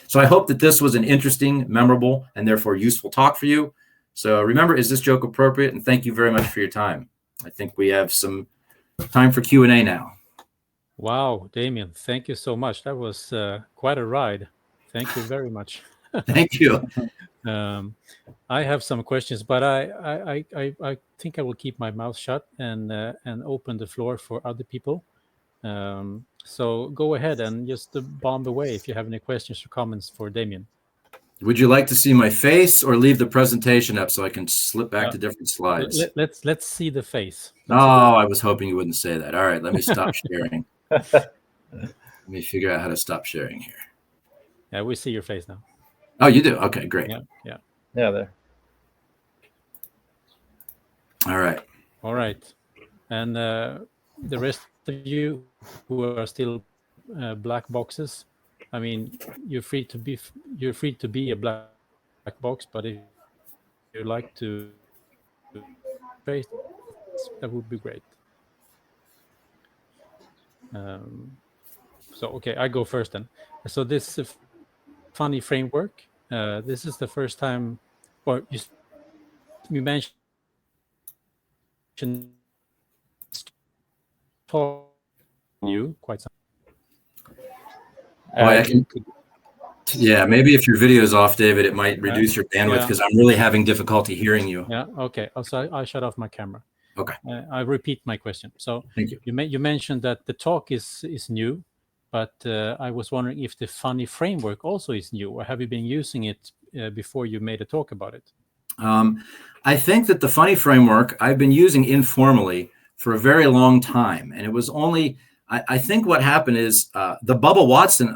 S1: So I hope that this was an interesting, memorable, and therefore useful talk for you. So remember, is this joke appropriate? And thank you very much for your time. I think we have some time for Q&A now.
S2: Wow, Damian, thank you so much. That was quite a ride. Thank you very much.
S1: Thank you.
S2: I have some questions, but I think I will keep my mouth shut and open the floor for other people. So go ahead and just bomb away if you have any questions or comments for Damian.
S1: Would you like to see my face or leave the presentation up so I can slip back to different slides?
S2: Let's see the face.
S1: I was hoping you wouldn't say that. All right, let me stop sharing. Let me figure out how to stop sharing here.
S2: Yeah, we see your face now.
S1: Oh, you do? Okay, great.
S2: Yeah,
S3: there.
S1: All
S3: right.
S2: And the rest of you who are still black boxes, I mean, you're free to be a black box, but if you'd like to face, that would be great. So okay, I go first then. So this funny framework. This is the first time, or you mentioned you quite some.
S1: Yeah, maybe if your video is off, David, it might reduce your bandwidth because I'm really having difficulty hearing you.
S2: Yeah. Okay. Also, I shut off my camera.
S1: Okay.
S2: I repeat my question. So
S1: thank you.
S2: You mentioned that the talk is new, but I was wondering if the funny framework also is new, or have you been using it before you made a talk about it?
S1: I think that the funny framework I've been using informally for a very long time, and it was only I think what happened is the Bubba Watson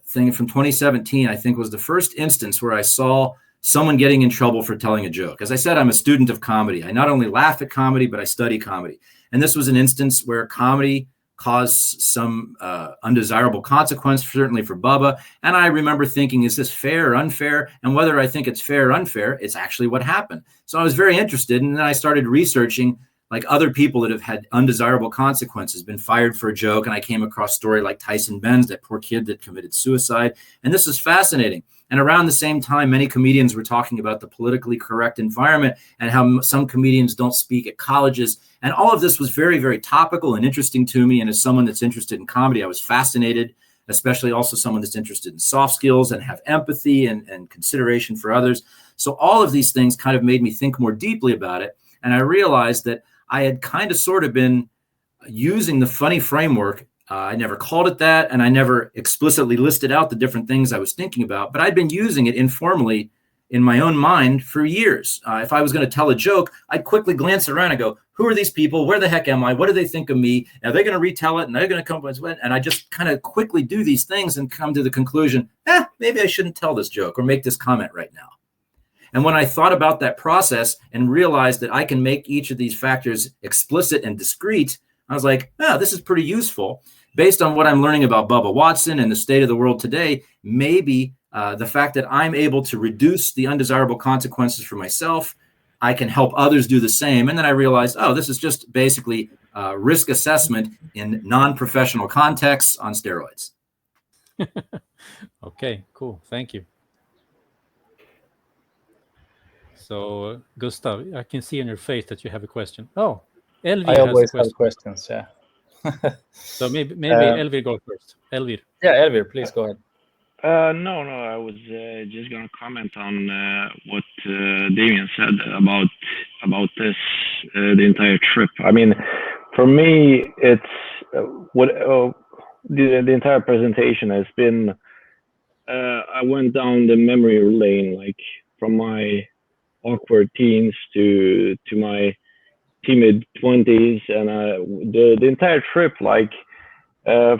S1: thing from 2017, I think, was the first instance where I saw someone getting in trouble for telling a joke. As I said, I'm a student of comedy. I not only laugh at comedy, but I study comedy. And this was an instance where comedy caused some undesirable consequence, certainly for Bubba. And I remember thinking, is this fair or unfair? And whether I think it's fair or unfair, it's actually what happened. So I was very interested. And then I started researching like other people that have had undesirable consequences, been fired for a joke. And I came across a story like Tyson Benz, that poor kid that committed suicide. And this is fascinating. And around the same time, many comedians were talking about the politically correct environment and how some comedians don't speak at colleges. And all of this was very, very topical and interesting to me. And as someone that's interested in comedy, I was fascinated, especially also someone that's interested in soft skills and have empathy and consideration for others. So all of these things kind of made me think more deeply about it. And I realized that I had kind of sort of been using the funny framework. I never called it that, and I never explicitly listed out the different things I was thinking about, but I'd been using it informally in my own mind for years. If I was going to tell a joke, I'd quickly glance around and go, who are these people? Where the heck am I? What do they think of me? Are they going to retell it? And they're going to come with it? And I just kind of quickly do these things and come to the conclusion, maybe I shouldn't tell this joke or make this comment right now. And when I thought about that process and realized that I can make each of these factors explicit and discrete, I was like, this is pretty useful. Based on what I'm learning about Bubba Watson and the state of the world today, maybe the fact that I'm able to reduce the undesirable consequences for myself, I can help others do the same. And then I realized, this is just basically risk assessment in non-professional contexts on steroids.
S2: Okay, cool. Thank you. So, Gustav, I can see on your face that you have a question. Oh, Elvir
S3: I always
S2: has
S3: have questions, yeah.
S2: So maybe Elvir go first. Elvir.
S3: Yeah, Elvir, please go ahead.
S4: No, I was just going to comment on what Damian said about this, the entire trip. I mean, for me, it's what the entire presentation has been. I went down the memory lane, like from my awkward teens to my timid 20s, and the entire trip, like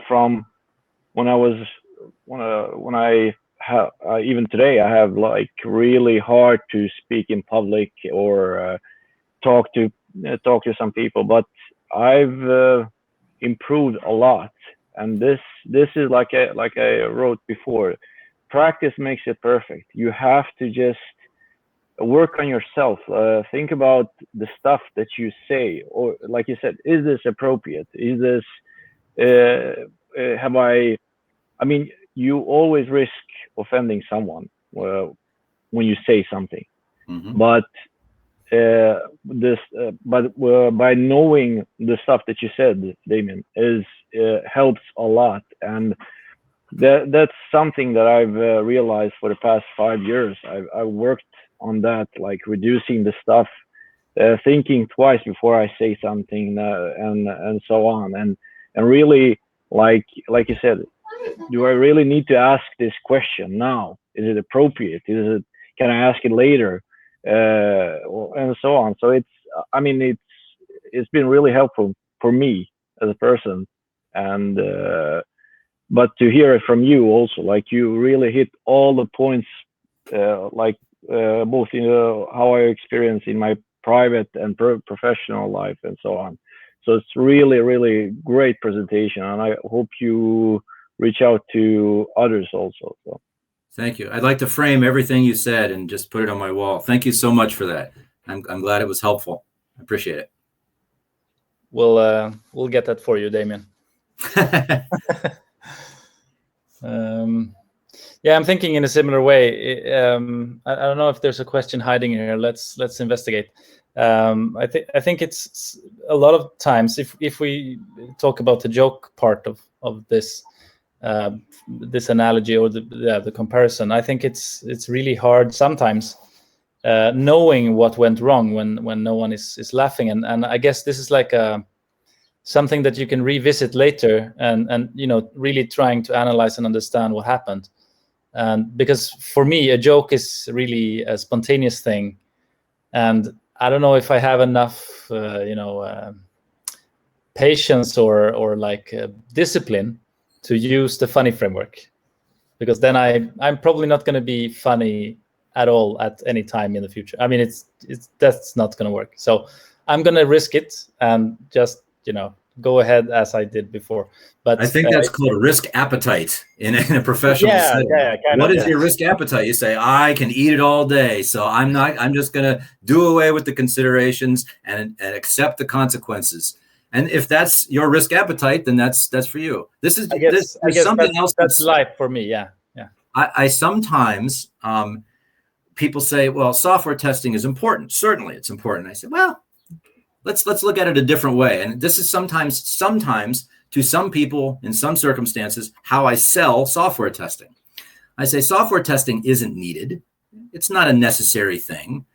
S4: from when I even today I have like really hard to speak in public or talk to some people, but I've improved a lot. And this is like I wrote before, practice makes it perfect. You have to just work on yourself. Think about the stuff that you say, or like you said, is this appropriate? Is this I mean, you always risk offending someone when you say something, but by knowing the stuff that you said, Damian, helps a lot, and that's something that I've realized for the past 5 years. I worked on that, like reducing the stuff, thinking twice before I say something, and so on, and really, like you said, do I really need to ask this question now? Is it appropriate? Can I ask it later? And so on. So it's been really helpful for me as a person, and but to hear it from you also, like you really hit all the points, like both how I experience in my private and professional life and so on. So it's really, really great presentation, and I hope you reach out to others also. So.
S1: Thank you. I'd like to frame everything you said and just put it on my wall. Thank you so much for that. I'm glad it was helpful. I appreciate it.
S3: We'll get that for you, Damian. Yeah, I'm thinking in a similar way. I don't know if there's a question hiding here. Let's investigate. I think it's a lot of times, if we talk about the joke part of this this analogy or the comparison, I think it's really hard sometimes knowing what went wrong when no one is laughing, and I guess this is like something that you can revisit later and really trying to analyze and understand what happened. And because for me, a joke is really a spontaneous thing, and I don't know if I have enough patience or like discipline to use the funny framework, because then I'm probably not going to be funny at all at any time in the future. I mean, that's not going to work. So I'm going to risk it and just go ahead as I did before. But
S1: I think that's called risk appetite in a professional setting. What is your risk appetite? You say, I can eat it all day, so I'm just going to do away with the considerations and accept the consequences. And if that's your risk appetite, then that's for you. This is something else.
S3: That's life for me. Yeah.
S1: I sometimes people say, well, software testing is important. Certainly, it's important. I say, well, let's look at it a different way. And this is sometimes to some people in some circumstances how I sell software testing. I say software testing isn't needed. It's not a necessary thing.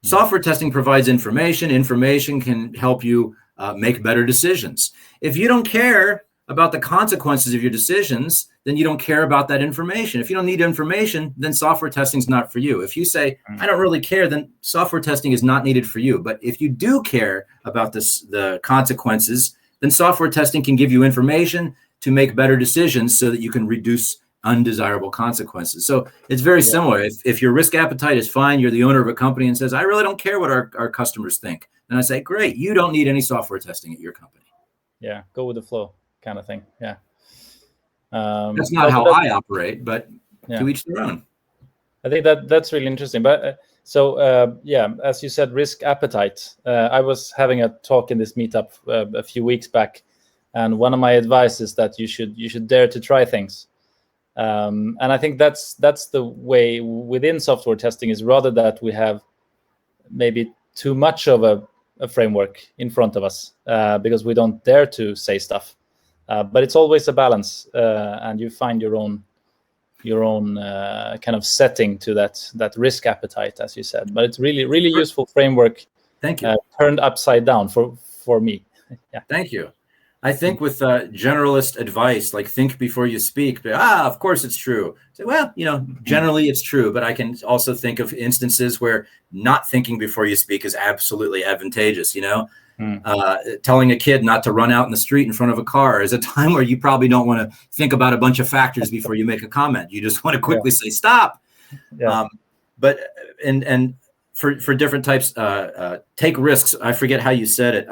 S1: Software testing provides information. Information can help you make better decisions. If you don't care about the consequences of your decisions, then you don't care about that information. If you don't need information, then software testing is not for you. If you say, I don't really care, then software testing is not needed for you. But if you do care about the consequences, then software testing can give you information to make better decisions so that you can reduce undesirable consequences. So it's very similar. If your risk appetite is fine, you're the owner of a company and says, I really don't care what our customers think. Then I say, great, you don't need any software testing at your company.
S3: Yeah, go with the flow kind of thing. Yeah.
S1: That's not how I operate, but to each their own.
S3: I think that's really interesting. But as you said, risk appetite. I was having a talk in this meetup a few weeks back, and one of my advice is that you should dare to try things. And I think that's the way within software testing, is rather that we have maybe too much of a framework in front of us because we don't dare to say stuff. But it's always a balance, and you find your own kind of setting to that risk appetite, as you said. But it's really, really useful framework.
S1: Thank you.
S3: Turned upside down for me. Yeah.
S1: Thank you. I think with generalist advice, like think before you speak, but, of course it's true. So, well, generally it's true, but I can also think of instances where not thinking before you speak is absolutely advantageous. Telling a kid not to run out in the street in front of a car is a time where you probably don't want to think about a bunch of factors before you make a comment. You just want to quickly say, stop.
S3: Yeah.
S1: But for different types, take risks. I forget how you said it.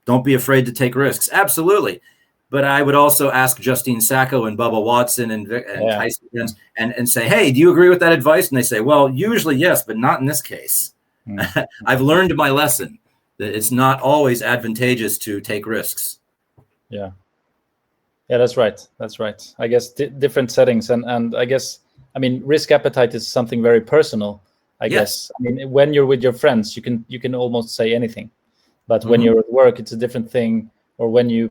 S1: Don't be afraid to take risks. Absolutely. But I would also ask Justine Sacco and Bubba Watson and Tyson and say, hey, do you agree with that advice? And they say, well, usually yes, but not in this case. I've learned my lesson that it's not always advantageous to take risks.
S3: Yeah, that's right. I guess different settings. And I guess, risk appetite is something very personal. I guess. When you're with your friends, you can almost say anything, but when you're at work, it's a different thing. Or when you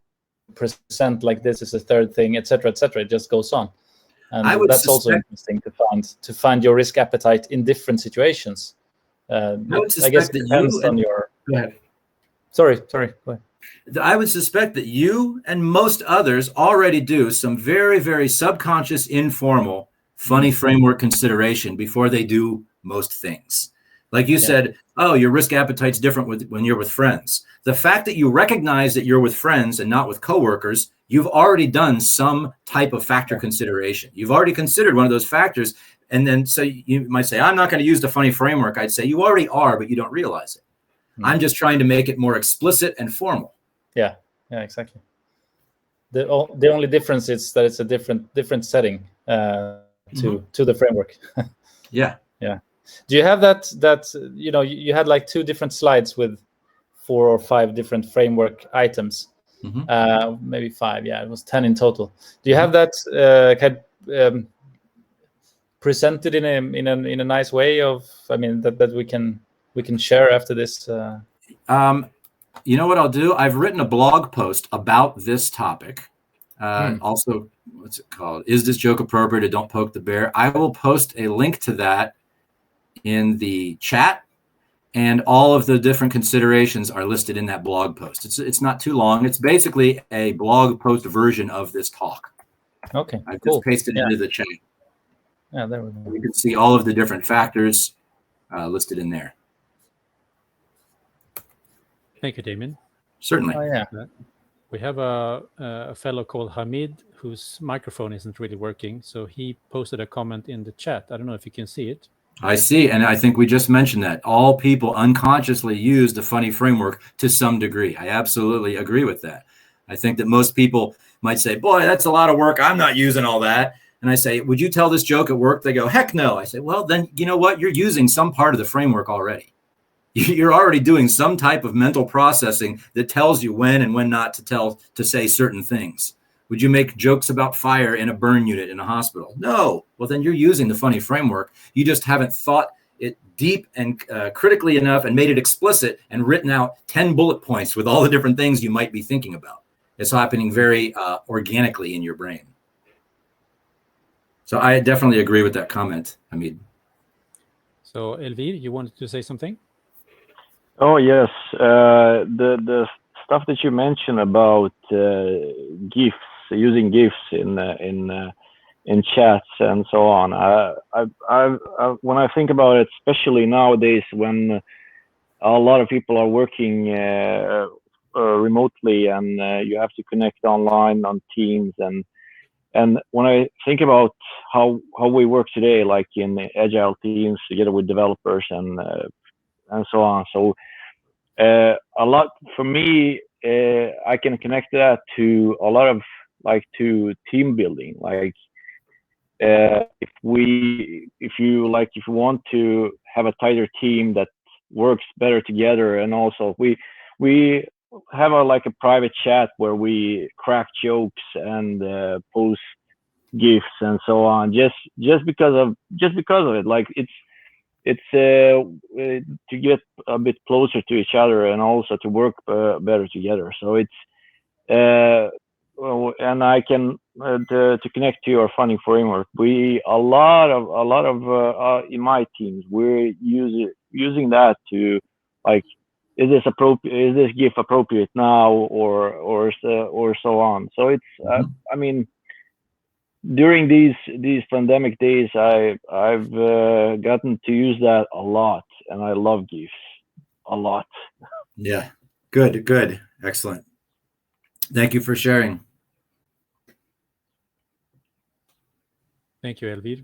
S3: present like this, is a third thing, etc., etc. It just goes on, and that's also interesting to find your risk appetite in different situations. I guess it depends on your.
S1: Go ahead.
S3: Sorry. Go ahead.
S1: I would suspect that you and most others already do some very, very subconscious, informal, funny framework consideration before they do most things. Like you said, your risk appetite's different when you're with friends. The fact that you recognize that you're with friends and not with coworkers, you've already done some type of factor consideration. You've already considered one of those factors. And then so you might say, I'm not going to use the funny framework. I'd say you already are, but you don't realize it. I'm just trying to make it more explicit and formal.
S3: Yeah, exactly. The only difference is that it's a different setting. to the framework.
S1: Yeah.
S3: Yeah. Do you have that you had like 2 different slides with 4 or 5 different framework items? Maybe 5. Yeah, it was 10 in total. Do you have that presented in a nice way that we can share after this?
S1: You know what I'll do? I've written a blog post about this topic. Also, what's it called? Is this joke appropriate or don't poke the bear? I will post a link to that in the chat, and all of the different considerations are listed in that blog post. It's not too long. It's basically a blog post version of this talk.
S3: Okay,
S1: I
S3: cool.
S1: just pasted it into the chat.
S3: Yeah, there we go.
S1: You can see all of the different factors listed in there.
S2: Thank you, Damian.
S1: Certainly.
S3: Oh, yeah.
S2: We have a fellow called Hamid whose microphone isn't really working, so he posted a comment in the chat. I don't know if you can see it.
S1: I see, and I think we just mentioned that all people unconsciously use the funny framework to some degree. I absolutely agree with that. I think that most people might say, boy, that's a lot of work. I'm not using all that. And I say, would you tell this joke at work? They go, heck no. I say, well, then you know what? You're using some part of the framework already. You're already doing some type of mental processing that tells you when and when not to say certain things. Would you make jokes about fire in a burn unit in a hospital? No. Well, then you're using the funny framework. You just haven't thought it deep and critically enough and made it explicit and written out 10 bullet points with all the different things you might be thinking about. It's happening very organically in your brain. So I definitely agree with that comment, Hamid.
S2: So, Elvir, you wanted to say something?
S4: Oh yes, the stuff that you mentioned about GIFs, using GIFs in chats and so on. I when I think about it, especially nowadays when a lot of people are working remotely and you have to connect online on Teams, and when I think about how we work today, like in agile teams together with developers and so on. So a lot for me, I can connect that to a lot of to team building. Like if you want to have a tighter team that works better together, and also we have a private chat where we crack jokes and post gifs and so on, just because of it. Like it's to get a bit closer to each other and also to work better together. So it's and I can to connect to your funding framework. A lot of in my teams we're using that to is this appropriate? Is this GIF appropriate now, or so on? So it's I mean, during these pandemic days, I've gotten to use that a lot, and I love GIFs a lot.
S1: Yeah, good, excellent. Thank you for sharing.
S2: Thank you, Elvir.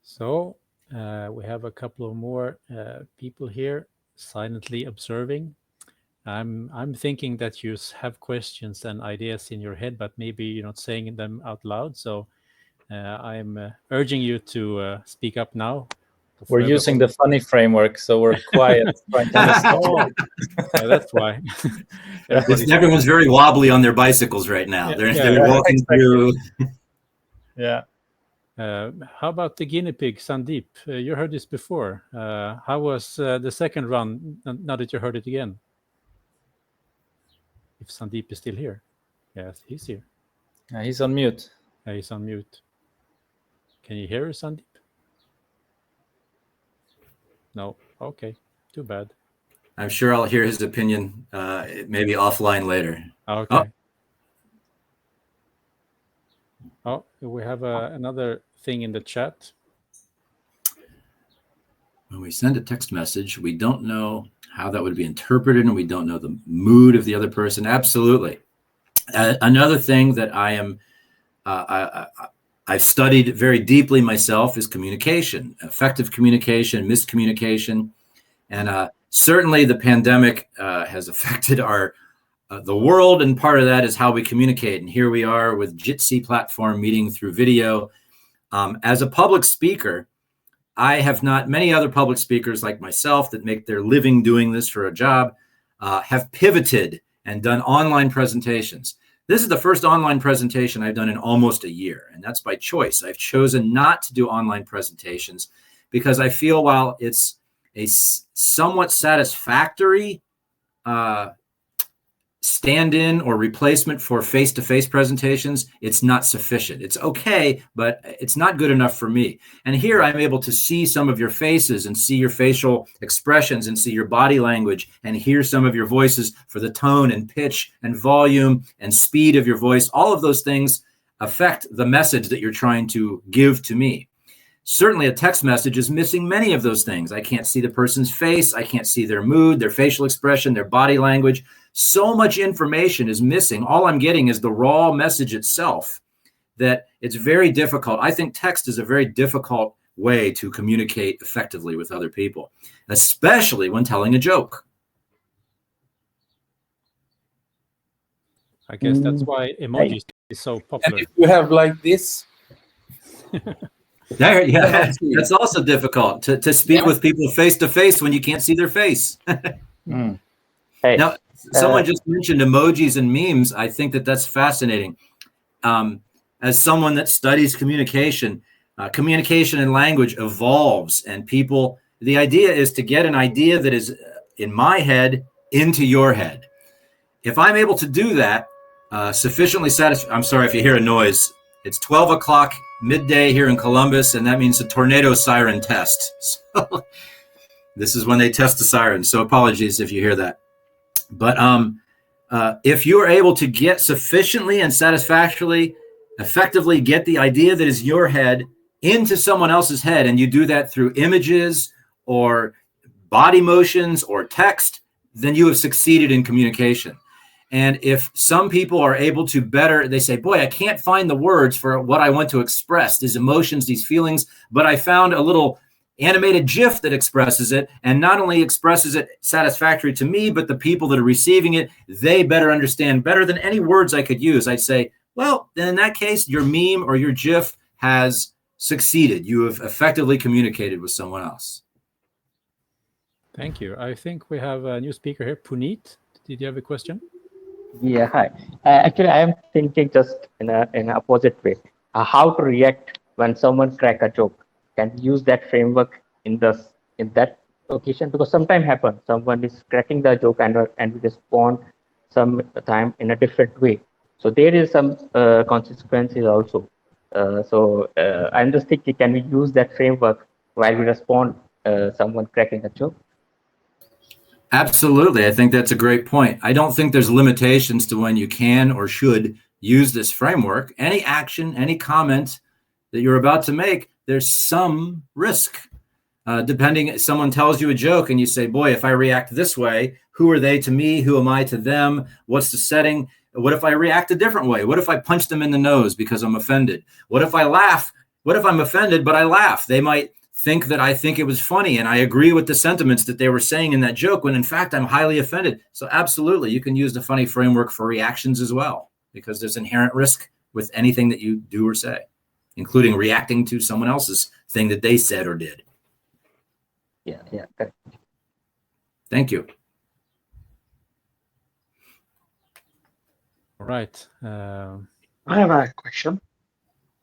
S2: So we have a couple of more people here silently observing. I'm thinking that you have questions and ideas in your head, but maybe you're not saying them out loud. So I'm urging you to speak up now.
S3: We're using the funny framework, so we're quiet.
S2: Yeah, that's why.
S1: Everyone's very wobbly on their bicycles right now.
S2: Yeah,
S1: they're walking
S3: exactly.
S1: through.
S3: Yeah.
S2: How about the guinea pig, Sandeep? You heard this before. How was the second run now that you heard it again? If Sandeep is still here. Yes, he's here.
S3: He's on mute.
S2: He's on mute. Can you hear us, Sandeep? No. Okay. Too bad.
S1: I'm sure I'll hear his opinion maybe offline later.
S2: Okay. Oh, we have another thing in the chat.
S1: When we send a text message, we don't know how that would be interpreted, and we don't know the mood of the other person. Absolutely. Another thing that I've studied very deeply myself is communication, effective communication, miscommunication. And certainly the pandemic has affected our the world, and part of that is how we communicate. And here we are with Jitsi platform meeting through video. As a public speaker, I have not, many other public speakers like myself that make their living doing this for a job, have pivoted and done online presentations. This is the first online presentation I've done in almost a year, and that's by choice. I've chosen not to do online presentations because I feel while it's a somewhat satisfactory stand-in or replacement for face-to-face presentations, it's not sufficient. It's okay, but it's not good enough for me. And here I'm able to see some of your faces and see your facial expressions and see your body language and hear some of your voices for the tone and pitch and volume and speed of your voice. All of those things affect the message that you're trying to give to me. Certainly a text message is missing many of those things. I can't see the person's face. I can't see their mood, their facial expression, their body language. So much information is missing. All I'm getting is the raw message itself, that it's very difficult. I think text is a very difficult way to communicate effectively with other people, especially when telling a joke.
S2: I guess that's why emojis is so popular.
S5: And if you have like this,
S1: There, yeah, that's also difficult to speak with people face to face when you can't see their face.
S6: Hey,
S1: Now, someone just mentioned emojis and memes. I think that that's fascinating. As someone that studies communication, communication and language evolves, and people, the idea is to get an idea that is in my head into your head. If I'm able to do that, sufficiently satisfied, I'm sorry if you hear a noise. It's 12 o'clock midday here in Columbus, and that means a tornado siren test. So this is when they test the sirens. So apologies if you hear that. But if you are able to get sufficiently and satisfactorily, effectively get the idea that is your head into someone else's head, and you do that through images or body motions or text, then you have succeeded in communication. And if some people are able to better, they say, boy, I can't find the words for what I want to express, these emotions, these feelings, but I found a little animated GIF that expresses it, and not only expresses it satisfactory to me, but the people that are receiving it, they better understand better than any words I could use. I'd say, well, then in that case, your meme or your GIF has succeeded. You have effectively communicated with someone else.
S2: Thank you. I think we have a new speaker here. Puneet, did you have a question?
S6: yeah, hi. Actually, I am thinking just in an opposite way. How to react when someone crack a joke? Can you use that framework in that occasion? Because sometimes happens, someone is cracking the joke and we respond sometime in a different way. So there is some consequences also. So I'm just thinking, can we use that framework while we respond someone cracking a joke?
S1: Absolutely. I think that's a great point. I don't think there's limitations to when you can or should use this framework. Any action, any comment that you're about to make, there's some risk. Depending, someone tells you a joke and you say, boy, if I react this way, who are they to me? Who am I to them? What's the setting? What if I react a different way? What if I punch them in the nose because I'm offended? What if I laugh? What if I'm offended, but I laugh? They might think that I think it was funny and I agree with the sentiments that they were saying in that joke, when in fact I'm highly offended. So absolutely, you can use the funny framework for reactions as well, because there's inherent risk with anything that you do or say, including reacting to someone else's thing that they said or did.
S6: Yeah, correct.
S1: Thank you.
S2: All right.
S7: I have a question.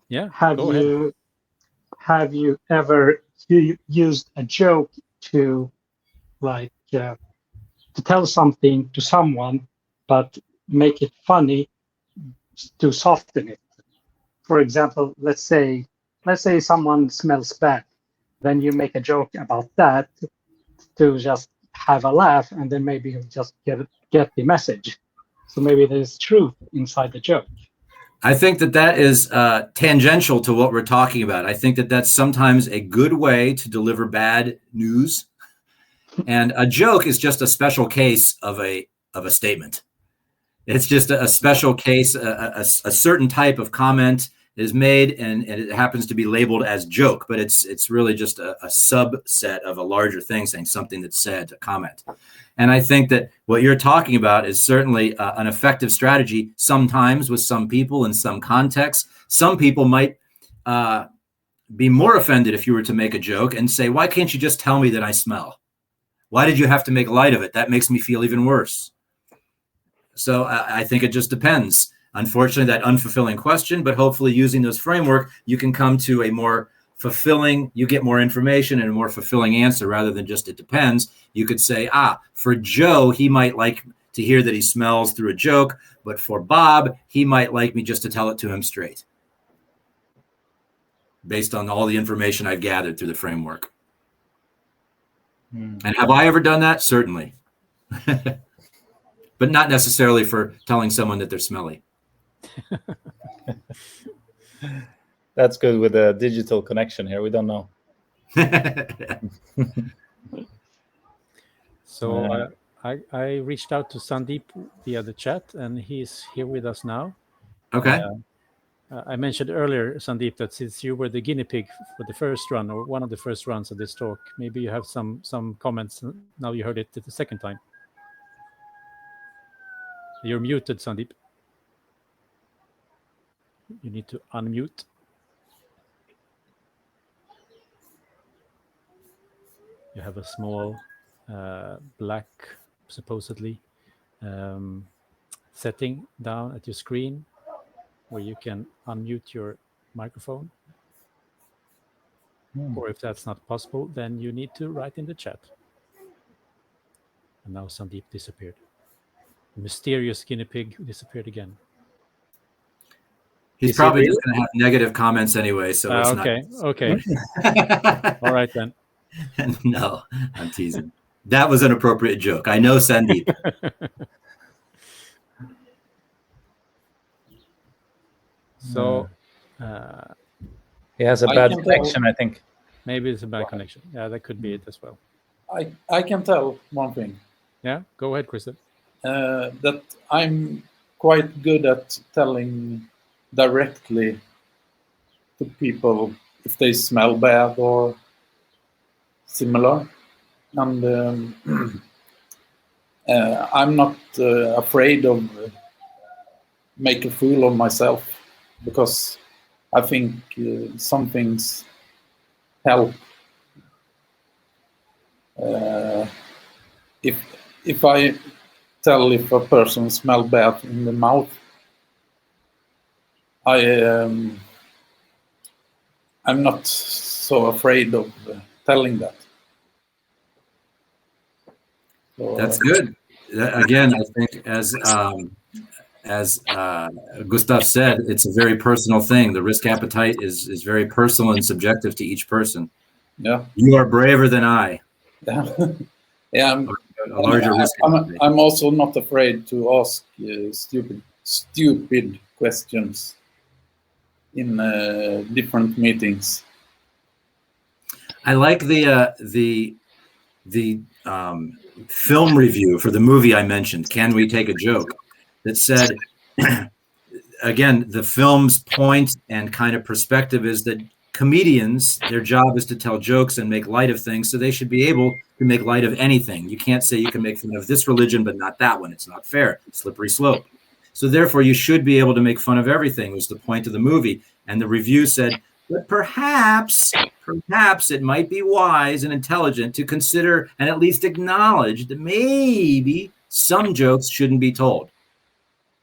S2: Yeah,
S7: Have you ever used a joke to to tell something to someone, but make it funny to soften it? For example, let's say someone smells bad, then you make a joke about that to just have a laugh, and then maybe you just get the message. So maybe there's truth inside the joke.
S1: I think that is tangential to what we're talking about. I think that that's sometimes a good way to deliver bad news. And a joke is just a special case of a statement. It's just a special case, a certain type of comment is made and it happens to be labeled as joke, but it's really just a subset of a larger thing, saying something that's said, a comment. And I think that what you're talking about is certainly an effective strategy sometimes with some people in some contexts. Some people might be more offended if you were to make a joke and say, why can't you just tell me that I smell? Why did you have to make light of it? That makes me feel even worse. So I think it just depends. Unfortunately, that unfulfilling question, but hopefully using those framework, you can come to a more fulfilling, you get more information and a more fulfilling answer rather than just it depends. You could say, for Joe, he might like to hear that he smells through a joke, but for Bob, he might like me just to tell it to him straight, based on all the information I've gathered through the framework. And have I ever done that? Certainly. But not necessarily for telling someone that they're smelly.
S3: That's good with a digital connection here. We don't know.
S2: So I reached out to Sandeep via the chat, and he's here with us now.
S1: Okay.
S2: I mentioned earlier, Sandeep, that since you were the guinea pig for the first run, or one of the first runs of this talk, maybe you have some comments. Now you heard it the second time. You're muted, Sandeep. You need to unmute. You have a small black, supposedly, setting down at your screen where you can unmute your microphone. Or if that's not possible, then you need to write in the chat. And now Sandeep disappeared. The mysterious guinea pig disappeared again.
S1: He's probably just going to have negative comments anyway, so it's
S2: okay. All right then.
S1: No, I'm teasing. That was an appropriate joke. I know Sandeep.
S2: So
S3: he has a bad connection, I think.
S2: Maybe it's a bad connection. Yeah, that could be it as well.
S5: I can tell one thing.
S2: Yeah, go ahead, Kristen.
S5: That I'm quite good at telling directly to people if they smell bad or similar. And I'm not afraid of make a fool of myself, because I think some things help. If I tell if a person smells bad in the mouth, I'm not so afraid of telling that. So,
S1: that's good. Again, I think as Gustav said, it's a very personal thing. The risk appetite is very personal and subjective to each person.
S5: Yeah,
S1: you are braver than I.
S5: Yeah, I'm also not afraid to ask stupid questions in different meetings.
S1: I like the film review for the movie I mentioned, Can We Take a Joke, that said, again, the film's point and kind of perspective is that comedians, their job is to tell jokes and make light of things, so they should be able to make light of anything. You can't say you can make fun of this religion but not that one. It's not fair. Slippery slope. So therefore, you should be able to make fun of everything, was the point of the movie. And the review said, but perhaps it might be wise and intelligent to consider and at least acknowledge that maybe some jokes shouldn't be told.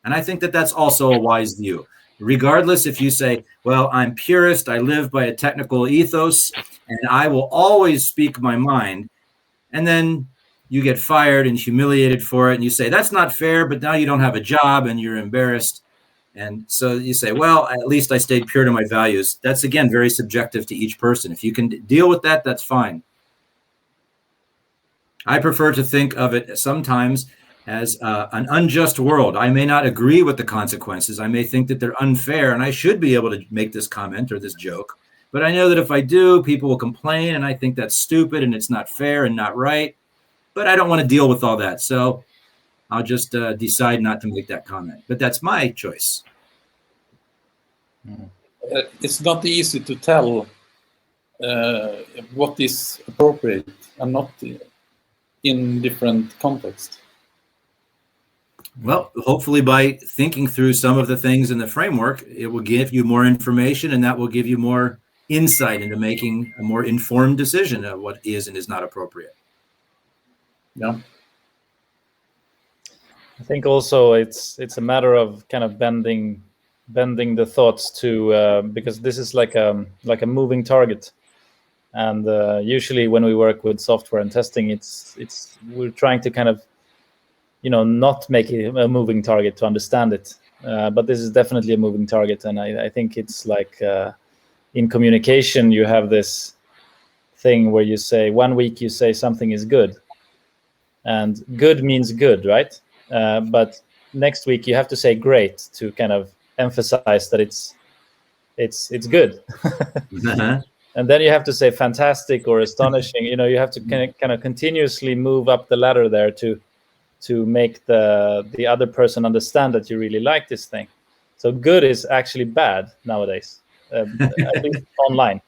S1: And I think that that's also a wise view. Regardless if you say, well, I'm purist, I live by a technical ethos, and I will always speak my mind, and then you get fired and humiliated for it, and you say, that's not fair, but now you don't have a job and you're embarrassed. And so you say, well, at least I stayed pure to my values. That's, again, very subjective to each person. If you can deal with that, that's fine. I prefer to think of it sometimes as an unjust world. I may not agree with the consequences. I may think that they're unfair, and I should be able to make this comment or this joke. But I know that if I do, people will complain, and I think that's stupid and it's not fair and not right. But I don't want to deal with all that. So I'll just decide not to make that comment. But that's my choice.
S5: it's not easy to tell what is appropriate and not in different contexts.
S1: Well, hopefully by thinking through some of the things in the framework, it will give you more information, and that will give you more insight into making a more informed decision of what is and is not appropriate.
S5: Yeah.
S3: I think also it's a matter of kind of bending the thoughts to because this is like a moving target, and usually when we work with software and testing, it's we're trying to kind of not make it a moving target to understand it, but this is definitely a moving target, and I think it's like in communication you have this thing where you say 1 week you say something is good, and good means good, right? But next week you have to say great to kind of emphasize that it's good.
S1: Uh-huh.
S3: And then you have to say fantastic or astonishing. You have to kind of continuously move up the ladder there to make the other person understand that you really like this thing. So good is actually bad nowadays, at least online.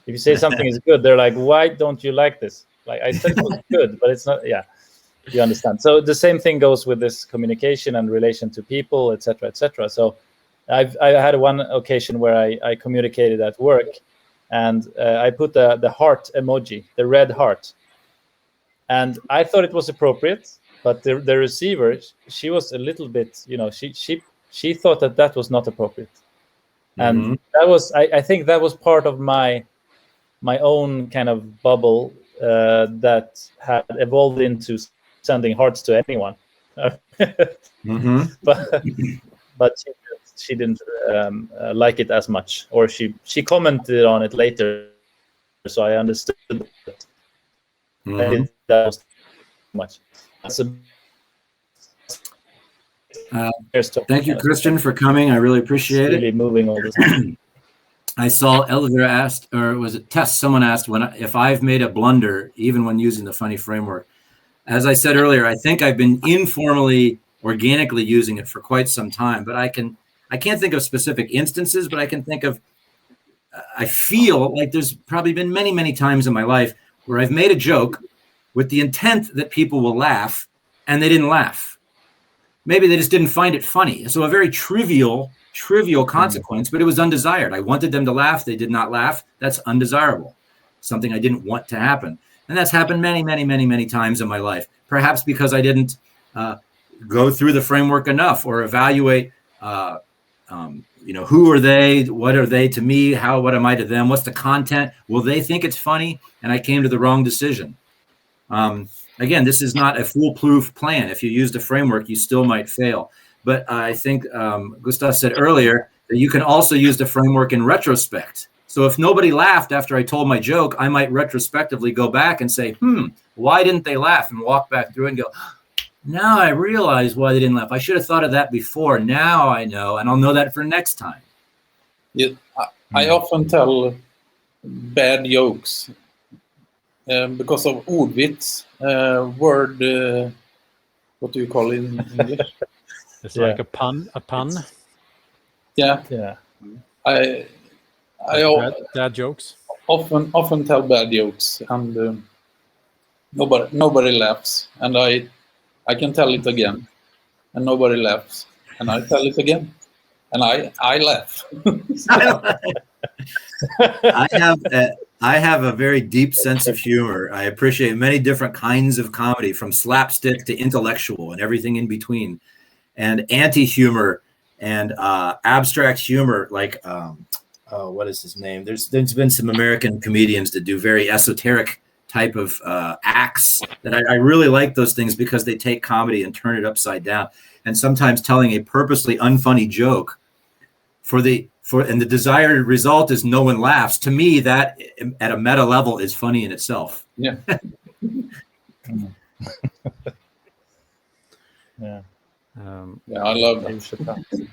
S3: If you say something is good, they're like, why don't you like this? Like, I said it was good, but it's not. Yeah. You understand. So the same thing goes with this communication and relation to people, etc., etc. So I had one occasion where I communicated at work, and I put the heart emoji, the red heart, and I thought it was appropriate, but the receiver, she was a little bit, she thought that was not appropriate, and that was I think that was part of my own kind of bubble that had evolved into sending hearts to anyone. But she didn't like it as much, or she commented on it later, so I understood that. That was too much.
S1: Thank you, Christian, for coming. I really appreciate
S3: really
S1: it.
S3: Moving all this time.
S1: I saw Elvira asked, or was it Tess? Someone asked if I've made a blunder even when using the funny framework. As I said earlier, I think I've been informally, organically using it for quite some time, but I can't think of specific instances, but I can think of, I feel like there's probably been many, many times in my life where I've made a joke with the intent that people will laugh, and they didn't laugh. Maybe they just didn't find it funny. So a very trivial consequence, but it was undesired. I wanted them to laugh. They did not laugh. That's undesirable. Something I didn't want to happen. And that's happened many, many, many, many times in my life. Perhaps because I didn't go through the framework enough or evaluate, who are they? What are they to me? What am I to them? What's the content? Will they think it's funny? And I came to the wrong decision. Again, this is not a foolproof plan. If you use the framework, you still might fail. But I think Gustav said earlier that you can also use the framework in retrospect. So if nobody laughed after I told my joke, I might retrospectively go back and say, why didn't they laugh? And walk back through and go, now I realize why they didn't laugh. I should have thought of that before. Now I know, and I'll know that for next time.
S5: Yeah, I often tell bad jokes because of ordvits, word, what do you call it in English?
S2: It's like a pun.
S5: Yeah.
S2: Dad jokes.
S5: Often tell bad jokes, and nobody laughs, and I can tell it again, and nobody laughs, and I tell it again, and I laugh.
S1: I have a very deep sense of humor. I appreciate many different kinds of comedy, from slapstick to intellectual and everything in between, and anti-humor and abstract humor, like what is his name? There's been some American comedians that do very esoteric type of acts that I really like those things, because they take comedy and turn it upside down. And sometimes telling a purposely unfunny joke and the desired result is no one laughs. To me, that at a meta level is funny in itself.
S5: Yeah.
S3: Yeah.
S5: I love that.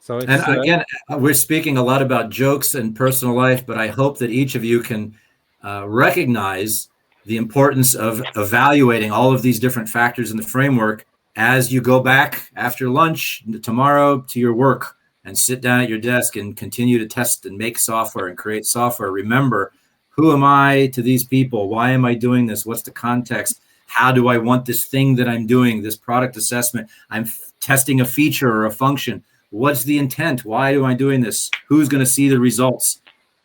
S2: So
S1: and again, we're speaking a lot about jokes and personal life, but I hope that each of you can recognize the importance of evaluating all of these different factors in the framework as you go back after lunch tomorrow to your work and sit down at your desk and continue to test and make software and create software, remember, who am I to these people? Why am I doing this? What's the context? How do I want this thing that I'm doing, this product assessment? I'm testing a feature or a function. What's the intent? Why am I doing this? Who's going to see the results?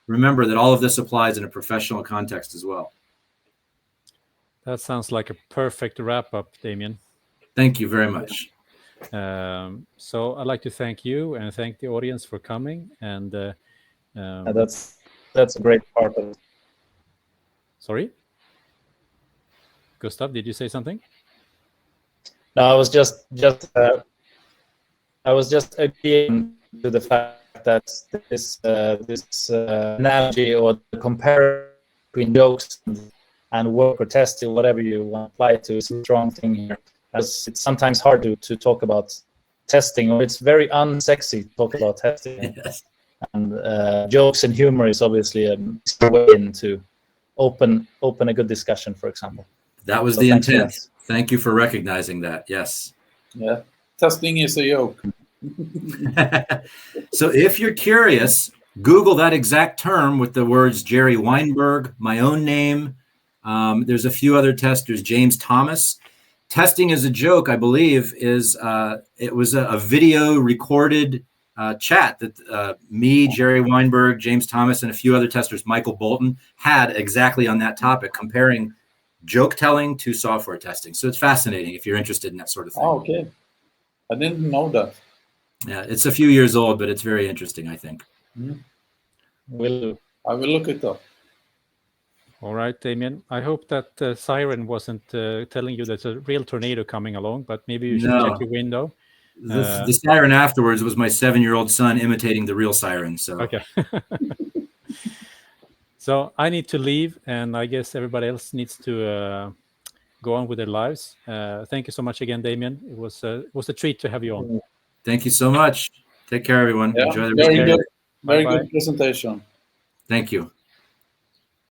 S1: Remember that all of this applies in a professional context as well.
S2: That sounds like a perfect wrap-up, Damian.
S1: Thank you very much.
S2: So I'd like to thank you and thank the audience for coming. And
S3: That's a great part of it.
S2: Sorry? Gustav, did you say something?
S3: No, I was just agreeing to the fact that this analogy or the comparison between jokes and work or testing, whatever you want to apply it to, is a strong thing here. As it's sometimes hard to talk about testing, or it's very unsexy to talk about testing.
S1: Yes.
S3: And jokes and humor is obviously a way in to open a good discussion, for example.
S1: That was the intent. Thank you for recognizing that. Yes.
S5: Yeah. Testing is a joke.
S1: So if you're curious, Google that exact term with the words Jerry Weinberg, my own name. There's a few other testers, James Thomas. Testing is a joke, I believe, is it was a video recorded chat that me, Jerry Weinberg, James Thomas, and a few other testers, Michael Bolton, had exactly on that topic, comparing joke telling to software testing. So it's fascinating if you're interested in that sort of thing.
S5: Oh, okay. I didn't know that.
S1: Yeah, it's a few years old, but it's very interesting, I think.
S5: Mm.
S3: I
S5: will look it up.
S2: All right, Damian. I hope that siren wasn't telling you there's a real tornado coming along, but maybe you should check your window.
S1: The siren afterwards was my 7-year-old son imitating the real siren. So
S2: okay. So I need to leave, and I guess everybody else needs to go on with their lives. Thank you so much again, Damian. It was a treat to have you on.
S1: Thank you so much. Take care, everyone.
S5: Yeah,
S1: Enjoy the
S5: very
S1: rest
S5: good.
S1: of your day.
S5: Very good presentation.
S1: Thank you.